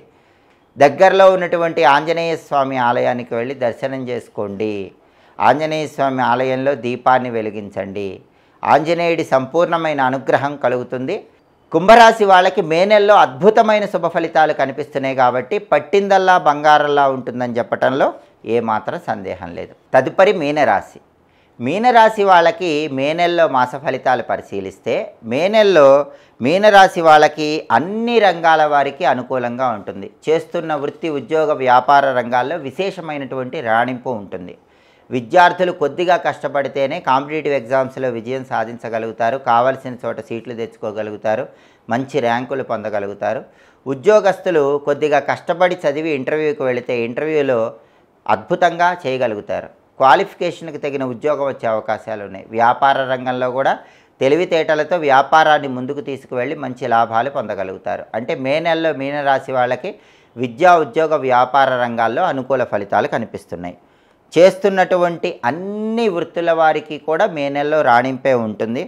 దగ్గరలో ఉన్నటువంటి ఆంజనేయ స్వామి ఆలయానికి వెళ్ళి దర్శనం చేసుకోండి. ఆంజనేయ స్వామి ఆలయంలో దీపాన్ని వెలిగించండి. ఆంజనేయుడి సంపూర్ణమైన అనుగ్రహం కలుగుతుంది. కుంభరాశి వాళ్ళకి మే నెలలో అద్భుతమైన శుభ ఫలితాలు కనిపిస్తున్నాయి కాబట్టి పట్టిందల్లా బంగారంలా ఉంటుందని చెప్పటంలో ఏమాత్రం సందేహం లేదు. తదుపరి మీనరాశి. మీనరాశి వాళ్ళకి మే నెలలో మాస ఫలితాలు పరిశీలిస్తే మే నెలలో మీనరాశి వాళ్ళకి అన్ని రంగాల వారికి అనుకూలంగా ఉంటుంది. చేస్తున్న వృత్తి, ఉద్యోగ, వ్యాపార రంగాల్లో విశేషమైనటువంటి రాణింపు ఉంటుంది. విద్యార్థులు కొద్దిగా కష్టపడితేనే కాంపిటేటివ్ ఎగ్జామ్స్లో విజయం సాధించగలుగుతారు. కావలసిన చోట సీట్లు తెచ్చుకోగలుగుతారు. మంచి ర్యాంకులు పొందగలుగుతారు. ఉద్యోగస్తులు కొద్దిగా కష్టపడి చదివి ఇంటర్వ్యూకి వెళితే ఇంటర్వ్యూలో అద్భుతంగా చేయగలుగుతారు. క్వాలిఫికేషన్కి తగిన ఉద్యోగం వచ్చే అవకాశాలు ఉన్నాయి. వ్యాపార రంగంలో కూడా తెలివితేటలతో వ్యాపారాన్ని ముందుకు తీసుకువెళ్ళి మంచి లాభాలు పొందగలుగుతారు. అంటే మే నెలలో మీనరాశి వాళ్ళకి విద్యా, ఉద్యోగ, వ్యాపార రంగాల్లో అనుకూల ఫలితాలు కనిపిస్తున్నాయి. చేస్తున్నటువంటి అన్ని వృత్తుల వారికి కూడా మే నెలలో రాణింపే ఉంటుంది.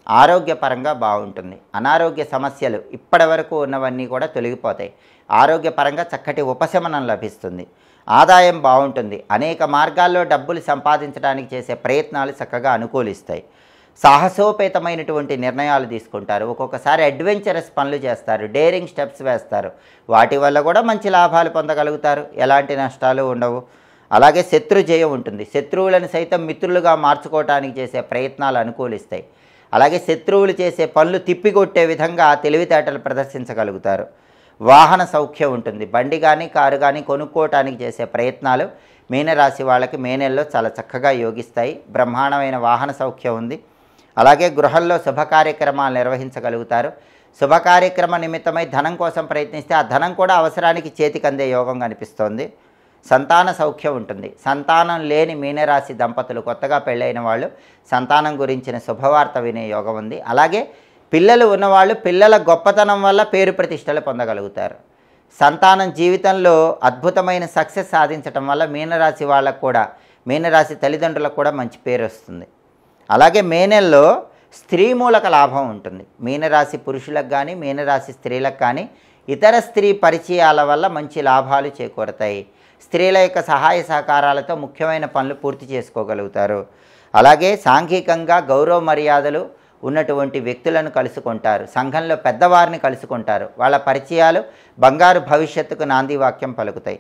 ఆరోగ్యపరంగా బాగుంటుంది. అనారోగ్య సమస్యలు ఇప్పటి వరకు ఉన్నవన్నీ కూడా తొలగిపోతాయి. ఆరోగ్యపరంగా చక్కటి ఉపశమనం లభిస్తుంది. ఆదాయం బాగుంటుంది. అనేక మార్గాల్లో డబ్బులు సంపాదించడానికి చేసే ప్రయత్నాలు చక్కగా అనుకూలిస్తాయి. సాహసోపేతమైనటువంటి నిర్ణయాలు తీసుకుంటారు. ఒక్కొక్కసారి అడ్వెంచరస్ పనులు చేస్తారు. డేరింగ్ స్టెప్స్ వేస్తారు. వాటి వల్ల కూడా మంచి లాభాలు పొందగలుగుతారు. ఎలాంటి నష్టాలు ఉండవు. అలాగే శత్రు జయం ఉంటుంది. శత్రువులను సైతం మిత్రులుగా మార్చుకోవటానికి చేసే ప్రయత్నాలు అనుకూలిస్తాయి. అలాగే శత్రువులు చేసే పనులు తిప్పికొట్టే విధంగా తెలివితేటలు ప్రదర్శించగలుగుతారు. వాహన సౌఖ్యం ఉంటుంది. బండి కానీ కారు కానీ కొనుక్కోవటానికి చేసే ప్రయత్నాలు మీనరాశి వాళ్ళకి మే నెలలో చాలా చక్కగా యోగిస్తాయి. బ్రహ్మాండమైన వాహన సౌఖ్యం ఉంది. అలాగే గృహంలో శుభ కార్యక్రమాలు నిర్వహించగలుగుతారు. శుభ కార్యక్రమ నిమిత్తమై ధనం కోసం ప్రయత్నిస్తే ఆ ధనం కూడా అవసరానికి చేతికందే యోగం కనిపిస్తోంది. సంతాన సౌఖ్యం ఉంటుంది. సంతానం లేని మీనరాశి దంపతులు, కొత్తగా పెళ్ళైన వాళ్ళు సంతానం గురించిన శుభవార్త వినే యోగం ఉంది. అలాగే పిల్లలు ఉన్నవాళ్ళు పిల్లల గొప్పతనం వల్ల పేరు ప్రతిష్టలు పొందగలుగుతారు. సంతానం జీవితంలో అద్భుతమైన సక్సెస్ సాధించటం వల్ల మీనరాశి వాళ్ళకు కూడా, మీనరాశి తల్లిదండ్రులకు కూడా మంచి పేరు వస్తుంది. అలాగే మే నెలలో స్త్రీ మూలక లాభం ఉంటుంది. మీనరాశి పురుషులకు కానీ మీనరాశి స్త్రీలకు కానీ ఇతర స్త్రీ పరిచయాల వల్ల మంచి లాభాలు చేకూరతాయి. స్త్రీల యొక్క సహాయ సహకారాలతో ముఖ్యమైన పనులు పూర్తి చేసుకోగలుగుతారు. అలాగే సాంఘికంగా గౌరవ మర్యాదలు ఉన్నటువంటి వ్యక్తులను కలుసుకుంటారు. సంఘంలో పెద్దవారిని కలుసుకుంటారు. వాళ్ళ పరిచయాలు బంగారు భవిష్యత్తుకు నాంది వాక్యం పలుకుతాయి.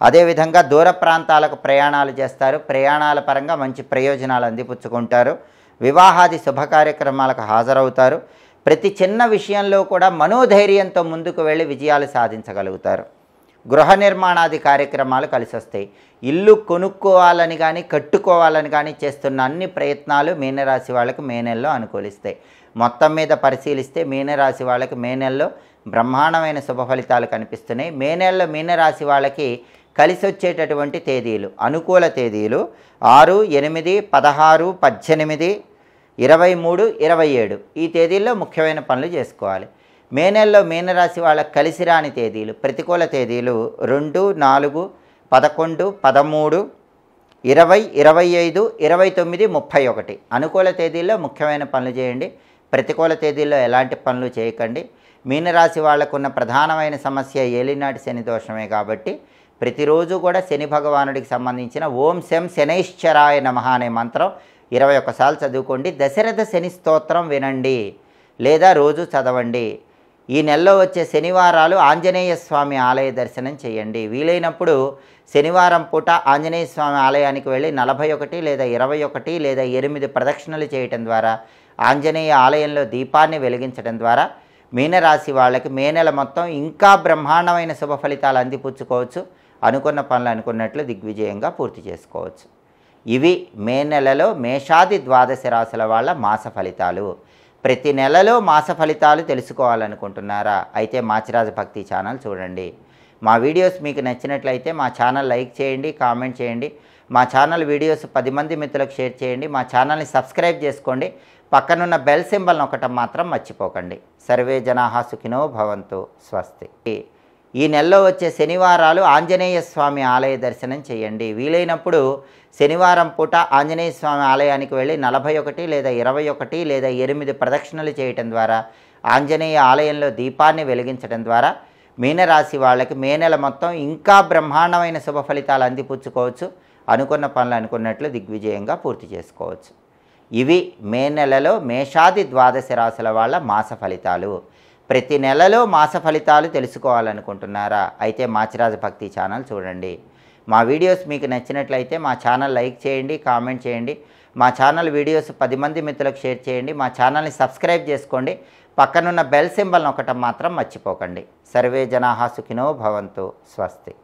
అదేవిధంగా దూర ప్రాంతాలకు ప్రయాణాలు చేస్తారు. ప్రయాణాల పరంగా మంచి ప్రయోజనాలు అందిపుచ్చుకుంటారు. వివాహాది శుభ కార్యక్రమాలకు హాజరవుతారు. ప్రతి చిన్న విషయంలో కూడా మనోధైర్యంతో ముందుకు వెళ్ళి విజయాలు సాధించగలుగుతారు. గృహ నిర్మాణాది కార్యక్రమాలు కలిసి వస్తాయి. ఇల్లు కొనుక్కోవాలని కానీ కట్టుకోవాలని కానీ చేస్తున్న అన్ని ప్రయత్నాలు మీనరాశి వాళ్ళకి మే నెలలో అనుకూలిస్తాయి. మొత్తం మీద పరిశీలిస్తే మీనరాశి వాళ్ళకి మే నెలలో బ్రహ్మాండమైన శుభ ఫలితాలు కనిపిస్తున్నాయి. మే నెలలో మీనరాశి వాళ్ళకి కలిసి వచ్చేటటువంటి తేదీలు, అనుకూల తేదీలు 6, 8, 16, 18, 23, 27 ఈ తేదీల్లో ముఖ్యమైన పనులు చేసుకోవాలి. మే నెలలో మీనరాశి వాళ్ళకి కలిసి రాని తేదీలు, ప్రతికూల తేదీలు 2, 4, 11, 13, 20, 25, 29, 31. అనుకూల తేదీల్లో ముఖ్యమైన పనులు చేయండి. ప్రతికూల తేదీల్లో ఎలాంటి పనులు చేయకండి. మీనరాశి వాళ్ళకున్న ప్రధానమైన సమస్య ఏలినాటి శని దోషమే కాబట్టి ప్రతిరోజు కూడా శని భగవానుడికి సంబంధించిన ఓం శం శనైశ్చరాయ నమః అనే మంత్రం 21 సార్లు చదువుకోండి. దశరథ శని స్తోత్రం వినండి లేదా రోజు చదవండి. ఈ నెలలో వచ్చే శనివారాలు ఆంజనేయ స్వామి ఆలయ దర్శనం చేయండి. వీలైనప్పుడు శనివారం పూట ఆంజనేయ స్వామి ఆలయానికి వెళ్ళి 41 లేదా 21 లేదా 8 ప్రదక్షిణలు చేయటం ద్వారా, ఆంజనేయ ఆలయంలో దీపాన్ని వెలిగించడం ద్వారా మీనరాశి వాళ్ళకి మే నెల మొత్తం ఇంకా బ్రహ్మాండమైన శుభ ఫలితాలు అందిపుచ్చుకోవచ్చు. అనుకున్న పనులు అనుకున్నట్లు దిగ్విజయంగా పూర్తి చేసుకోవచ్చు. ఇవి మే నెలలో మేషాది ద్వాదశ రాశుల వాళ్ళ మాస ఫలితాలు. ప్రతి నెలలో మాస ఫలితాలు తెలుసుకోవాలనుకుంటున్నారా? అయితే మాచిరాజు భక్తి ఛానల్ చూడండి. మా వీడియోస్ మీకు నచ్చినట్లయితే మా ఛానల్ లైక్ చేయండి, కామెంట్ చేయండి. మా ఛానల్ వీడియోస్ 10 మంది మిత్రులకు షేర్ చేయండి. మా ఛానల్ని సబ్స్క్రైబ్ చేసుకోండి. పక్కనున్న బెల్ సింబల్ నొక్కటం మాత్రం మర్చిపోకండి. సర్వే జనాః సుఖినో భవంతు. స్వస్తి. ఈ నెలలో వచ్చే శనివారాలు ఆంజనేయ స్వామి ఆలయ దర్శనం చేయండి. వీలైనప్పుడు శనివారం పూట ఆంజనేయ స్వామి ఆలయానికి వెళ్ళి 41 లేదా 21 లేదా 8 ప్రదక్షిణలు చేయటం ద్వారా, ఆంజనేయ ఆలయంలో దీపాన్ని వెలిగించడం ద్వారా మీనరాశి వాళ్ళకి మే నెల మొత్తం ఇంకా బ్రహ్మాండమైన శుభ ఫలితాలు అందిపుచ్చుకోవచ్చు. అనుకున్న పనులు అనుకున్నట్లు దిగ్విజయంగా పూర్తి చేసుకోవచ్చు. ఇవి మే నెలలో మేషాది ద్వాదశ రాశుల వాళ్ళ మాస ఫలితాలు. ప్రతి నెలలో మాస ఫలితాలు తెలుసుకోవాలనుకుంటున్నారా? అయితే మాచిరాజు భక్తి ఛానల్ చూడండి. మా వీడియోస్ మీకు నచ్చినట్లయితే మా ఛానల్ లైక్ చేయండి, కామెంట్ చేయండి. మా ఛానల్ వీడియోస్ 10 మంది మిత్రులకు షేర్ చేయండి. మా ఛానల్ని సబ్స్క్రైబ్ చేసుకోండి. పక్కనున్న బెల్ సింబల్ నొక్కటం మాత్రం మర్చిపోకండి. సర్వే జనాః సుఖినో భవంతు. స్వస్తి.